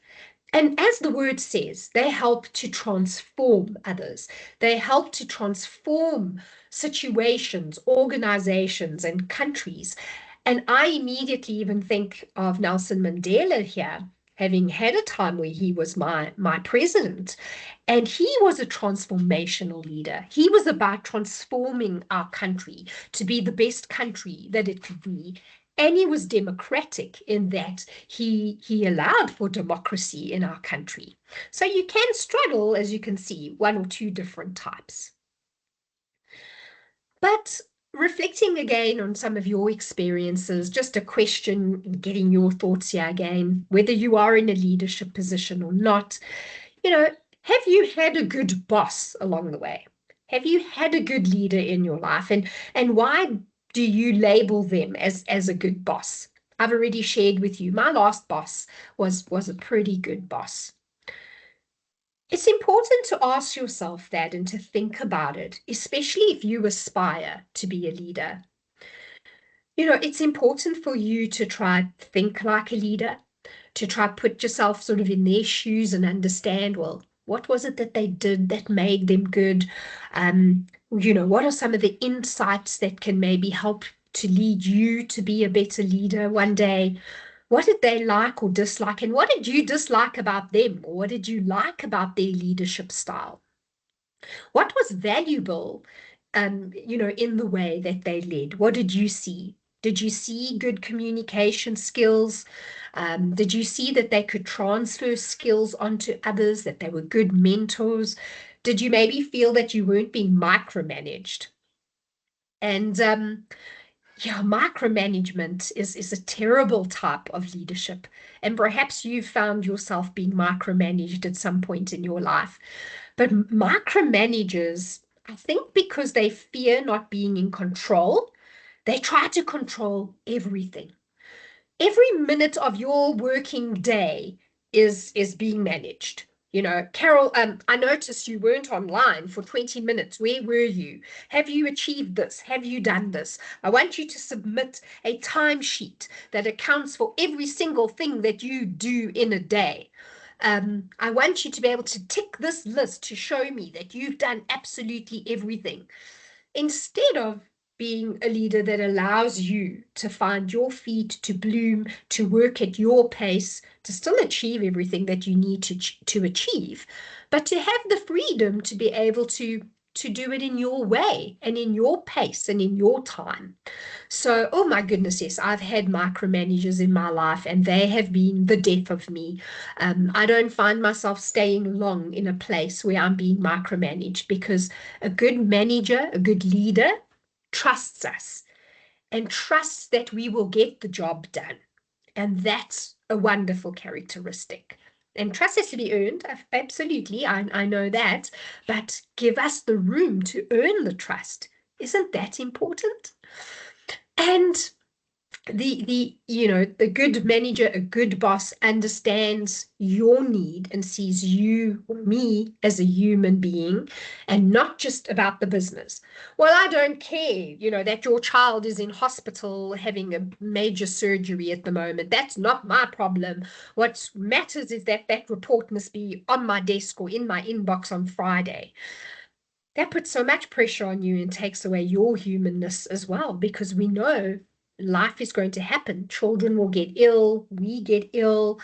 And as the word says, they help to transform others. They help to transform situations, organizations, and countries. And I immediately even think of Nelson Mandela here, having had a time where he was my president. And he was a transformational leader. He was about transforming our country to be the best country that it could be. And he was democratic in that he allowed for democracy in our country. So you can straddle, as you can see, one or two different types. But reflecting again on some of your experiences, just a question, getting your thoughts here again, whether you are in a leadership position or not, have you had a good boss along the way? Have you had a good leader in your life? And why do you label them as a good boss? I've already shared with you, my last boss was a pretty good boss. It's important to ask yourself that and to think about it, especially if you aspire to be a leader. You know, it's important for you to try think like a leader, to try put yourself sort of in their shoes and understand, well, what was it that they did that made them good? You know, what are some of the insights that can maybe help to lead you to be a better leader one day? What did they like or dislike? And what did you dislike about them? Or what did you like about their leadership style? What was valuable, you know, in the way that they led? What did you see? Did you see good communication skills? Did you see that they could transfer skills onto others, that they were good mentors? Did you maybe feel that you weren't being micromanaged? And yeah, micromanagement is a terrible type of leadership. And perhaps you found yourself being micromanaged at some point in your life. But micromanagers, I think because they fear not being in control, they try to control everything. Every minute of your working day is being managed. You know, Carol, I noticed you weren't online for 20 minutes. Where were you? Have you achieved this? Have you done this? I want you to submit a timesheet that accounts for every single thing that you do in a day. I want you to be able to tick this list to show me that you've done absolutely everything, instead of being a leader that allows you to find your feet, to bloom, to work at your pace, to still achieve everything that you need to achieve, but to have the freedom to be able to do it in your way and in your pace and in your time. So, oh my goodness, yes, I've had micromanagers in my life and they have been the death of me. I don't find myself staying long in a place where I'm being micromanaged, because a good manager, a good leader trusts us and trusts that we will get the job done. And that's a wonderful characteristic. And trust has to be earned, absolutely, I know that, but give us the room to earn the trust. Isn't that important? And the you know, the good manager, a good boss, understands your need and sees you or me as a human being and not just about the business. Well, I don't care, you know, that your child is in hospital having a major surgery at the moment. That's not my problem. What matters is that that report must be on my desk or in my inbox on Friday. That puts so much pressure on you and takes away your humanness as well, because we know life is going to happen. Children will get ill, we get ill,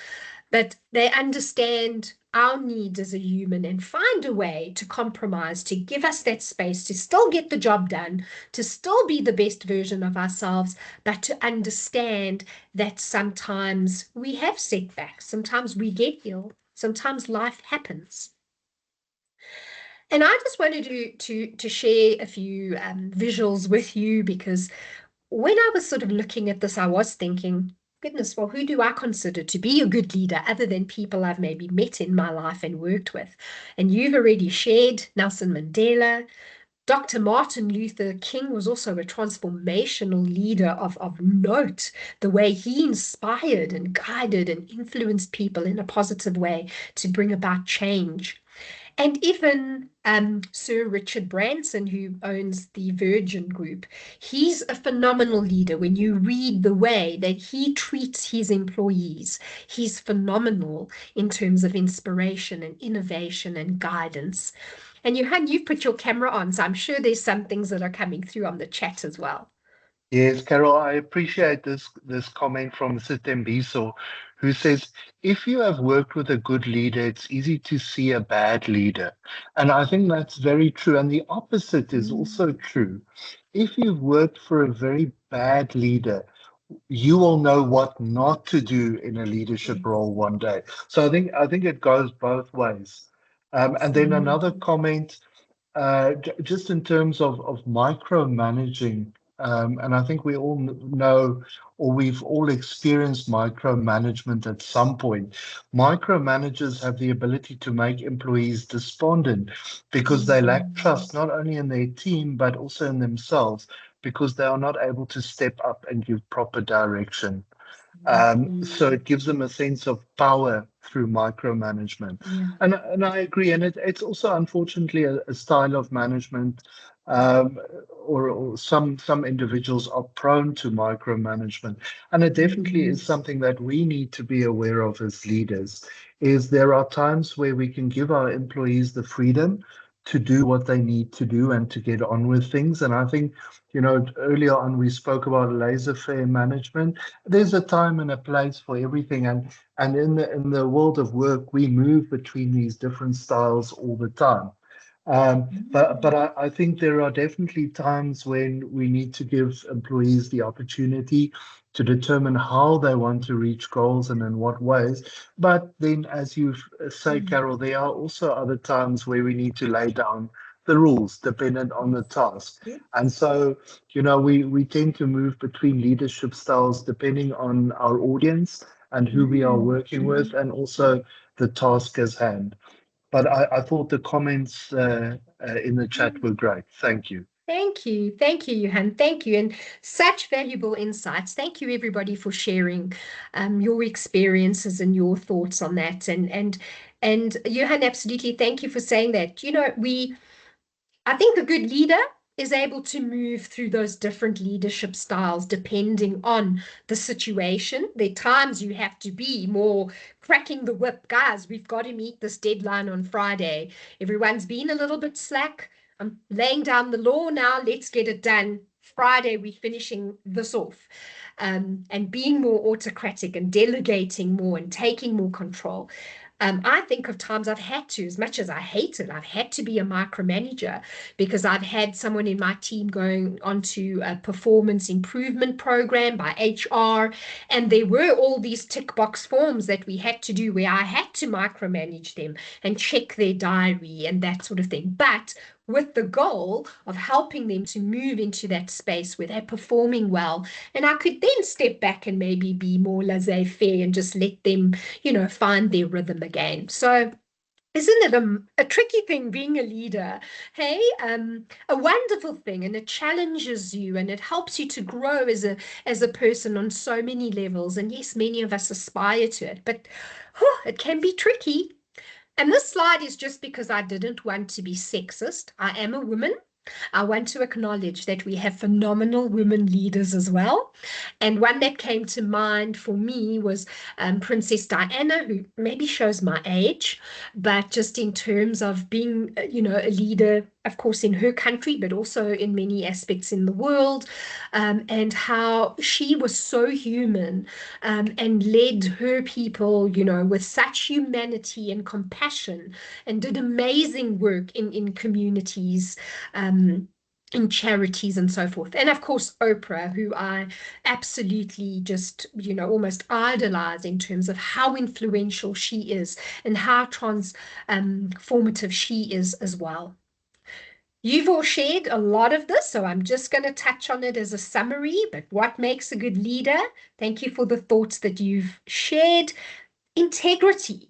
but they understand our needs as a human and find a way to compromise, to give us that space to still get the job done, to still be the best version of ourselves, but to understand that sometimes we have setbacks, sometimes we get ill, sometimes life happens. And I just wanted to share a few visuals with you, because when I was sort of looking at this, I was thinking, goodness, well, who do I consider to be a good leader other than people I've maybe met in my life and worked with? And you've already shared Nelson Mandela. Dr. Martin Luther King was also a transformational leader of note, the way he inspired and guided and influenced people in a positive way to bring about change. And even Sir Richard Branson, who owns the Virgin Group, he's a phenomenal leader. When you read the way that he treats his employees, he's phenomenal in terms of inspiration and innovation and guidance. And Johan, you've put your camera on, so I'm sure there's some things that are coming through on the chat as well. Yes, Carol, I appreciate this comment from Sitembiso, who says, if you have worked with a good leader, it's easy to see a bad leader. And I think that's very true. And the opposite is also true. If you've worked for a very bad leader, you will know what not to do in a leadership role one day. So I think it goes both ways. And then another comment, just in terms of micromanaging, and I think we all know, or we've all experienced micromanagement at some point. Micromanagers have the ability to make employees despondent because they lack trust, not only in their team, but also in themselves, because they are not able to step up and give proper direction. So it gives them a sense of power through micromanagement. Yeah. And I agree. And it's also unfortunately a style of management, or some individuals are prone to micromanagement. And it definitely is something that we need to be aware of as leaders, is there are times where we can give our employees the freedom to do what they need to do and to get on with things. And I think, earlier on we spoke about laissez-faire management. There's a time and a place for everything, and in the world of work we move between these different styles all the time. But I think there are definitely times when we need to give employees the opportunity to determine how they want to reach goals and in what ways. But then, as you say, Carol, there are also other times where we need to lay down the rules dependent on the task. And so, we tend to move between leadership styles depending on our audience and who we are working with, and also the task as hand. But I thought the comments in the chat were great. Thank you. Thank you. Thank you, Johan. Thank you. And such valuable insights. Thank you, everybody, for sharing your experiences and your thoughts on that. And Johan, absolutely thank you for saying that. I think a good leader is able to move through those different leadership styles depending on the situation. There are times you have to be more cracking the whip. Guys, we've got to meet this deadline on Friday. Everyone's been a little bit slack. I'm laying down the law now. Let's get it done. Friday, we're finishing this off. And being more autocratic and delegating more and taking more control. I think of times I've had to, as much as I hate it, I've had to be a micromanager because I've had someone in my team going onto a performance improvement program by HR, and there were all these tick box forms that we had to do where I had to micromanage them and check their diary and that sort of thing. But with the goal of helping them to move into that space where they're performing well. And I could then step back and maybe be more laissez-faire and just let them, find their rhythm again. So isn't it a tricky thing being a leader? Hey, a wonderful thing, and it challenges you and it helps you to grow as a person on so many levels. And yes, many of us aspire to it, but it can be tricky. And this slide is just because I didn't want to be sexist. I am a woman. I want to acknowledge that we have phenomenal women leaders as well. And one that came to mind for me was Princess Diana, who maybe shows my age, but just in terms of being, a leader, of course, in her country, but also in many aspects in the world, and how she was so human and led her people, with such humanity and compassion, and did amazing work in communities, in charities and so forth. And of course, Oprah, who I absolutely just, almost idolize in terms of how influential she is and how transformative she is as well. You've all shared a lot of this, so I'm just going to touch on it as a summary. But what makes a good leader? Thank you for the thoughts that you've shared. Integrity,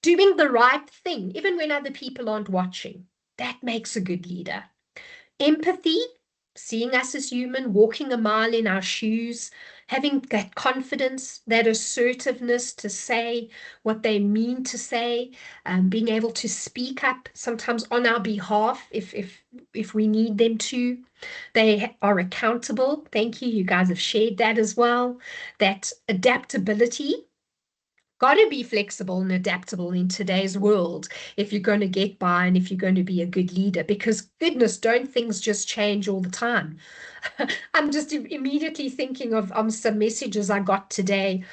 doing the right thing, even when other people aren't watching. That makes a good leader. Empathy, seeing us as human, walking a mile in our shoes, having that confidence, that assertiveness to say what they mean to say, being able to speak up sometimes on our behalf if we need them to. They are accountable. Thank you. You guys have shared that as well. That adaptability. Got to be flexible and adaptable in today's world if you're going to get by and if you're going to be a good leader, because goodness, don't things just change all the time? I'm just immediately thinking of some messages I got today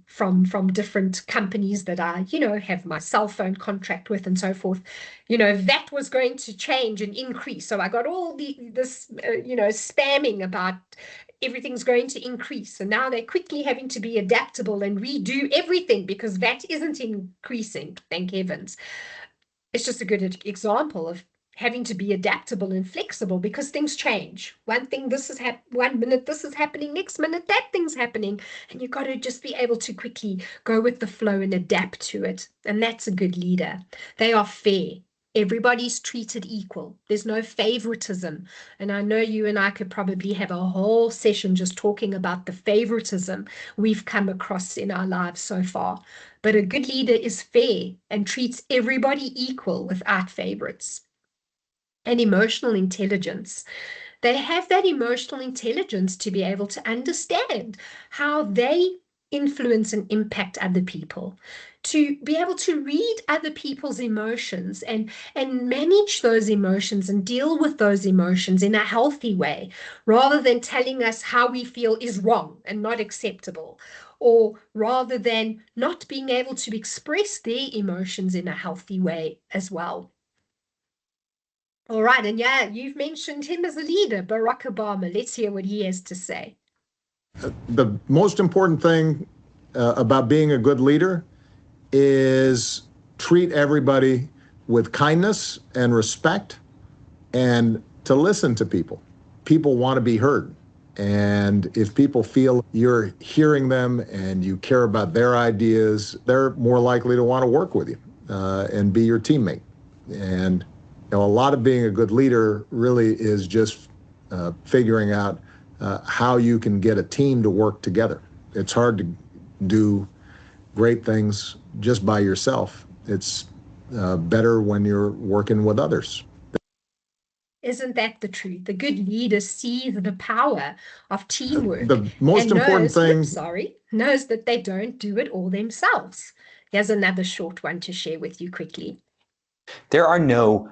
from different companies that I, have my cell phone contract with and so forth. That was going to change and increase. So I got all this, spamming about everything's going to increase. So now they're quickly having to be adaptable and redo everything because that isn't increasing, thank heavens. It's just a good example of having to be adaptable and flexible because things change. One thing, 1 minute this is happening, next minute that thing's happening, and you've got to just be able to quickly go with the flow and adapt to it. And that's a good leader. They are fair. Everybody's treated equal. There's no favoritism. And I know you and I could probably have a whole session just talking about the favoritism we've come across in our lives so far. But a good leader is fair and treats everybody equal without favorites. And emotional intelligence. They have that emotional intelligence to be able to understand how they influence and impact other people, to be able to read other people's emotions and manage those emotions and deal with those emotions in a healthy way, rather than telling us how we feel is wrong and not acceptable, or rather than not being able to express their emotions in a healthy way as well. All right, and yeah, you've mentioned him as a leader, Barack Obama. Let's hear what he has to say. The most important thing about being a good leader is treat everybody with kindness and respect, and to listen to people. People want to be heard. And if people feel you're hearing them and you care about their ideas, they're more likely to want to work with you and be your teammate. And a lot of being a good leader really is just figuring out how you can get a team to work together. It's hard to do great things just by yourself. It's better when you're working with others. Isn't that the truth? The good leader sees the power of teamwork. The most important thing... knows that they don't do it all themselves. Here's another short one to share with you quickly. There are no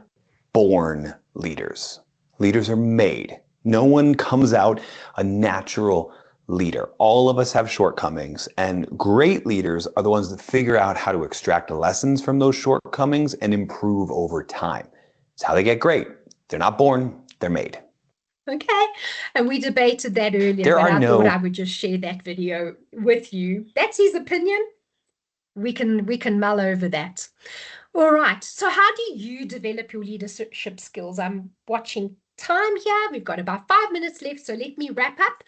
born leaders. Leaders are made. No one comes out a natural leader. All of us have shortcomings, and great leaders are the ones that figure out how to extract lessons from those shortcomings and improve over time. It's how they get great. They're not born, they're made. Okay, and we debated that earlier, but I thought I would just share that video with you. That's his opinion. We can mull over that. All right, so how do you develop your leadership skills? I'm watching time here. We've got about 5 minutes left, so let me wrap up.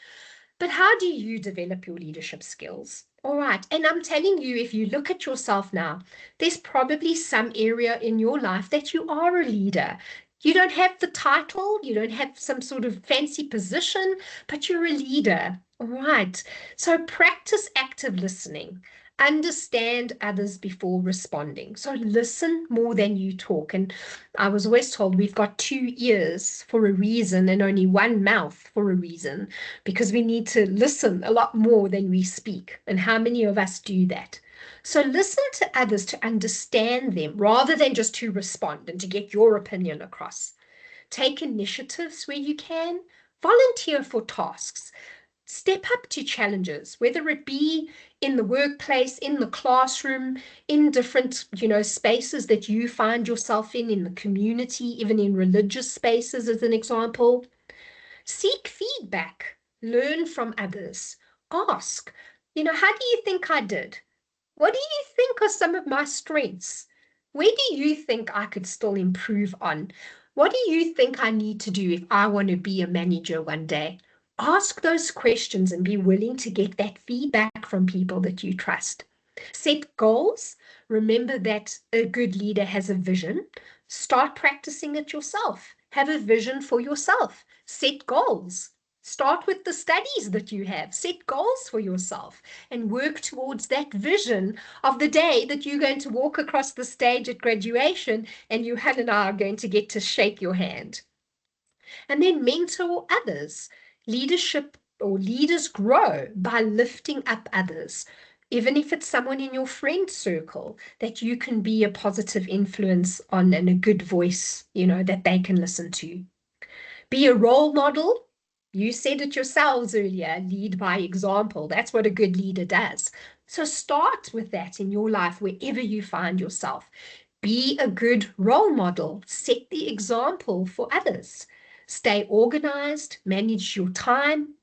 But how do you develop your leadership skills? All right, and I'm telling you, if you look at yourself now, there's probably some area in your life that you are a leader. You don't have the title, you don't have some sort of fancy position, but you're a leader. All right, so practice active listening. Understand others before responding. So listen more than you talk. And I was always told we've got 2 ears for a reason and only 1 mouth for a reason, because we need to listen a lot more than we speak. And how many of us do that? So listen to others to understand them rather than just to respond and to get your opinion across. Take initiatives where you can. Volunteer for tasks. Step up to challenges, whether it be in the workplace, in the classroom, in different, spaces that you find yourself in the community, even in religious spaces, as an example. Seek feedback, learn from others, ask, how do you think I did? What do you think are some of my strengths? Where do you think I could still improve on? What do you think I need to do if I want to be a manager one day? Ask those questions and be willing to get that feedback from people that you trust. Set goals. Remember that a good leader has a vision. Start practicing it yourself. Have a vision for yourself. Set goals. Start with the studies that you have. Set goals for yourself and work towards that vision of the day that you're going to walk across the stage at graduation and you, Helen, and I are going to get to shake your hand. And then mentor others. Leadership or leaders grow by lifting up others, even if it's someone in your friend circle that you can be a positive influence on and a good voice, that they can listen to. Be a role model. You said it yourselves earlier, lead by example. That's what a good leader does. So start with that in your life, wherever you find yourself. Be a good role model. Set the example for others. Stay organized, manage your time.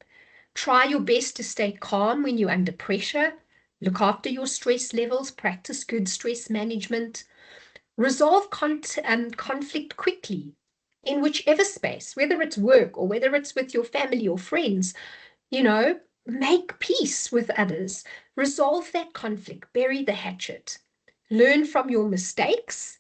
Try your best to stay calm when you're under pressure. Look after your stress levels. Practice good stress management. Resolve conflict quickly in whichever space, whether it's work or whether it's with your family or friends. Make peace with others. Resolve that conflict. Bury the hatchet. Learn from your mistakes.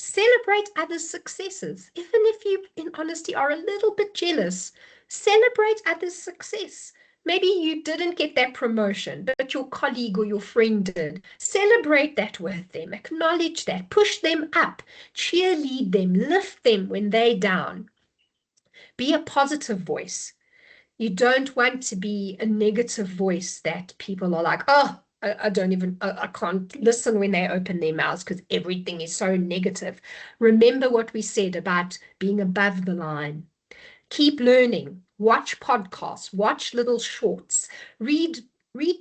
Celebrate others' successes. Even if you, in honesty, are a little bit jealous, celebrate others' success. Maybe you didn't get that promotion, but your colleague or your friend did. Celebrate that with them. Acknowledge that. Push them up. Cheerlead them. Lift them when they're down. Be a positive voice. You don't want to be a negative voice that people are like, oh, I don't even, I can't listen when they open their mouths because everything is so negative. Remember what we said about being above the line. Keep learning. Watch podcasts, watch little shorts, read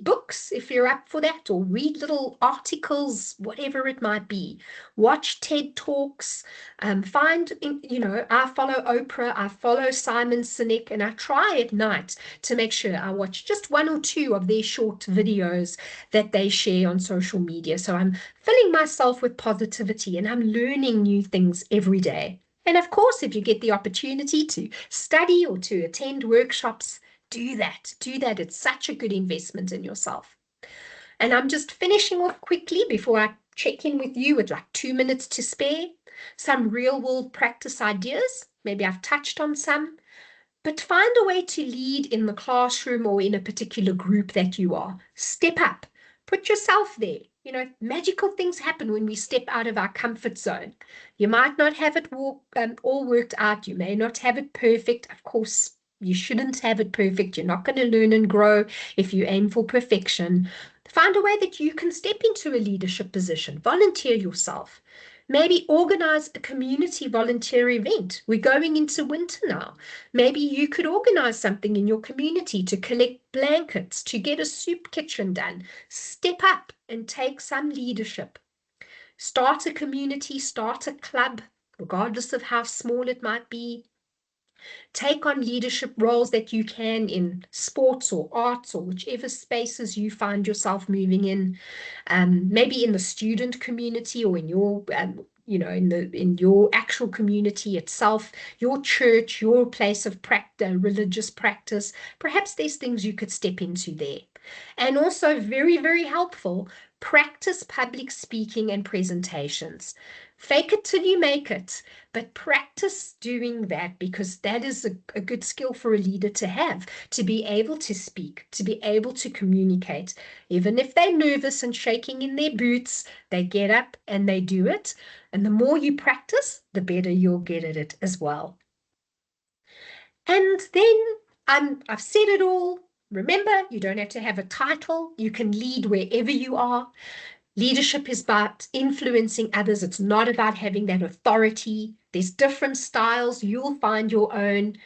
books if you're up for that, or read little articles, whatever it might be. Watch TED Talks. I follow Oprah, I follow Simon Sinek, and I try at night to make sure I watch just 1 or 2 of their short videos that they share on social media. So I'm filling myself with positivity and I'm learning new things every day. And of course, if you get the opportunity to study or to attend workshops, do that. Do that. It's such a good investment in yourself. And I'm just finishing off quickly before I check in with you with like 2 minutes to spare. Some real world practice ideas. Maybe I've touched on some. But find a way to lead in the classroom or in a particular group that you are. Step up. Put yourself there. Magical things happen when we step out of our comfort zone. You might not have it all worked out. You may not have it perfect. Of course, you shouldn't have it perfect. You're not going to learn and grow if you aim for perfection. Find a way that you can step into a leadership position. Volunteer yourself. Maybe organize a community volunteer event. We're going into winter now. Maybe you could organize something in your community to collect blankets, to get a soup kitchen done. Step up and take some leadership. Start a community, start a club, regardless of how small it might be. Take on leadership roles that you can in sports or arts or whichever spaces you find yourself moving in. Maybe in the student community or in your in your actual community itself, your church, your place of religious practice. Perhaps there's things you could step into there. And also very, very helpful, practice public speaking and presentations. Fake it till you make it, but practice doing that because that is a good skill for a leader to have, to be able to speak, to be able to communicate. Even if they're nervous and shaking in their boots, they get up and they do it. And the more you practice, the better you'll get at it as well. And then I've said it all. Remember, you don't have to have a title. You can lead wherever you are. Leadership is about influencing others. It's not about having that authority. There's different styles. You'll find your own.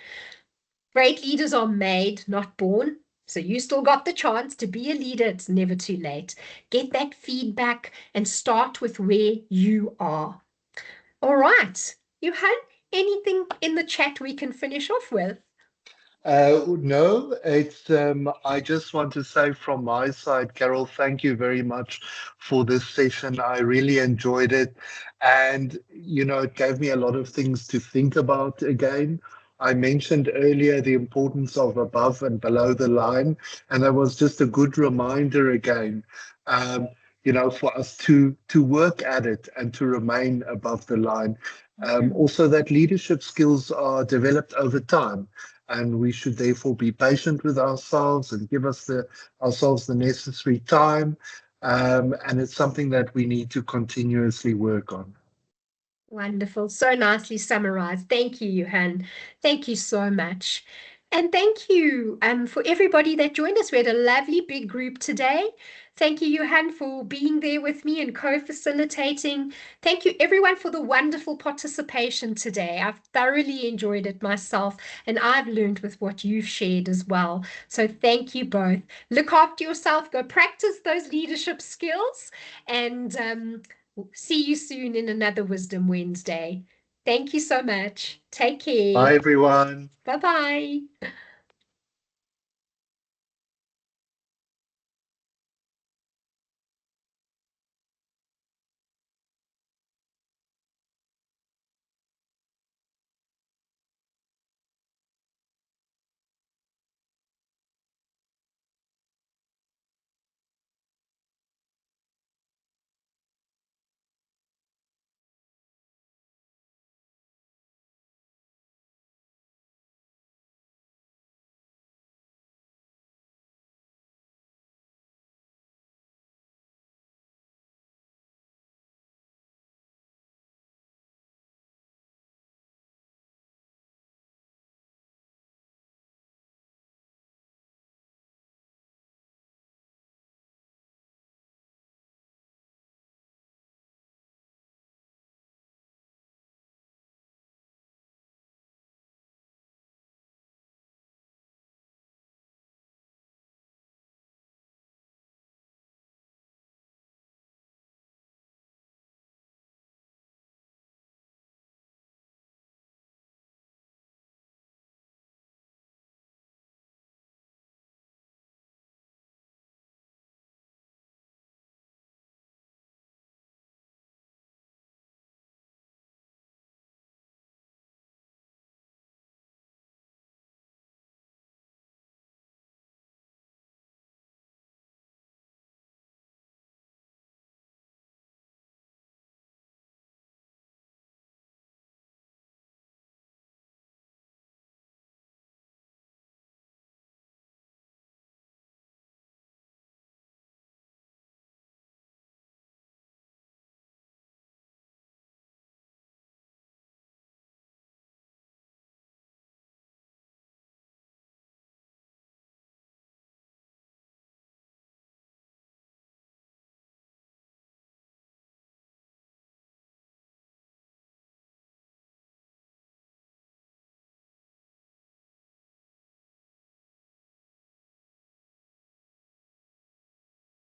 Great leaders are made, not born. So you still got the chance to be a leader. It's never too late. Get that feedback and start with where you are. All right. Johan, anything in the chat we can finish off with? No, it's I just want to say from my side, Carol, thank you very much for this session. I really enjoyed it. And, it gave me a lot of things to think about again. I mentioned earlier the importance of above and below the line, and that was just a good reminder again, for us to work at it and to remain above the line. Also, that leadership skills are developed over time. And we should therefore be patient with ourselves and give ourselves the necessary time. And it's something that we need to continuously work on. Wonderful. So nicely summarized. Thank you, Johan. Thank you so much. And thank you for everybody that joined us. We had a lovely big group today. Thank you, Johan, for being there with me and co-facilitating. Thank you, everyone, for the wonderful participation today. I've thoroughly enjoyed it myself, and I've learned with what you've shared as well. So thank you both. Look after yourself. Go practice those leadership skills, and see you soon in another Wisdom Wednesday. Thank you so much. Take care. Bye, everyone. Bye-bye.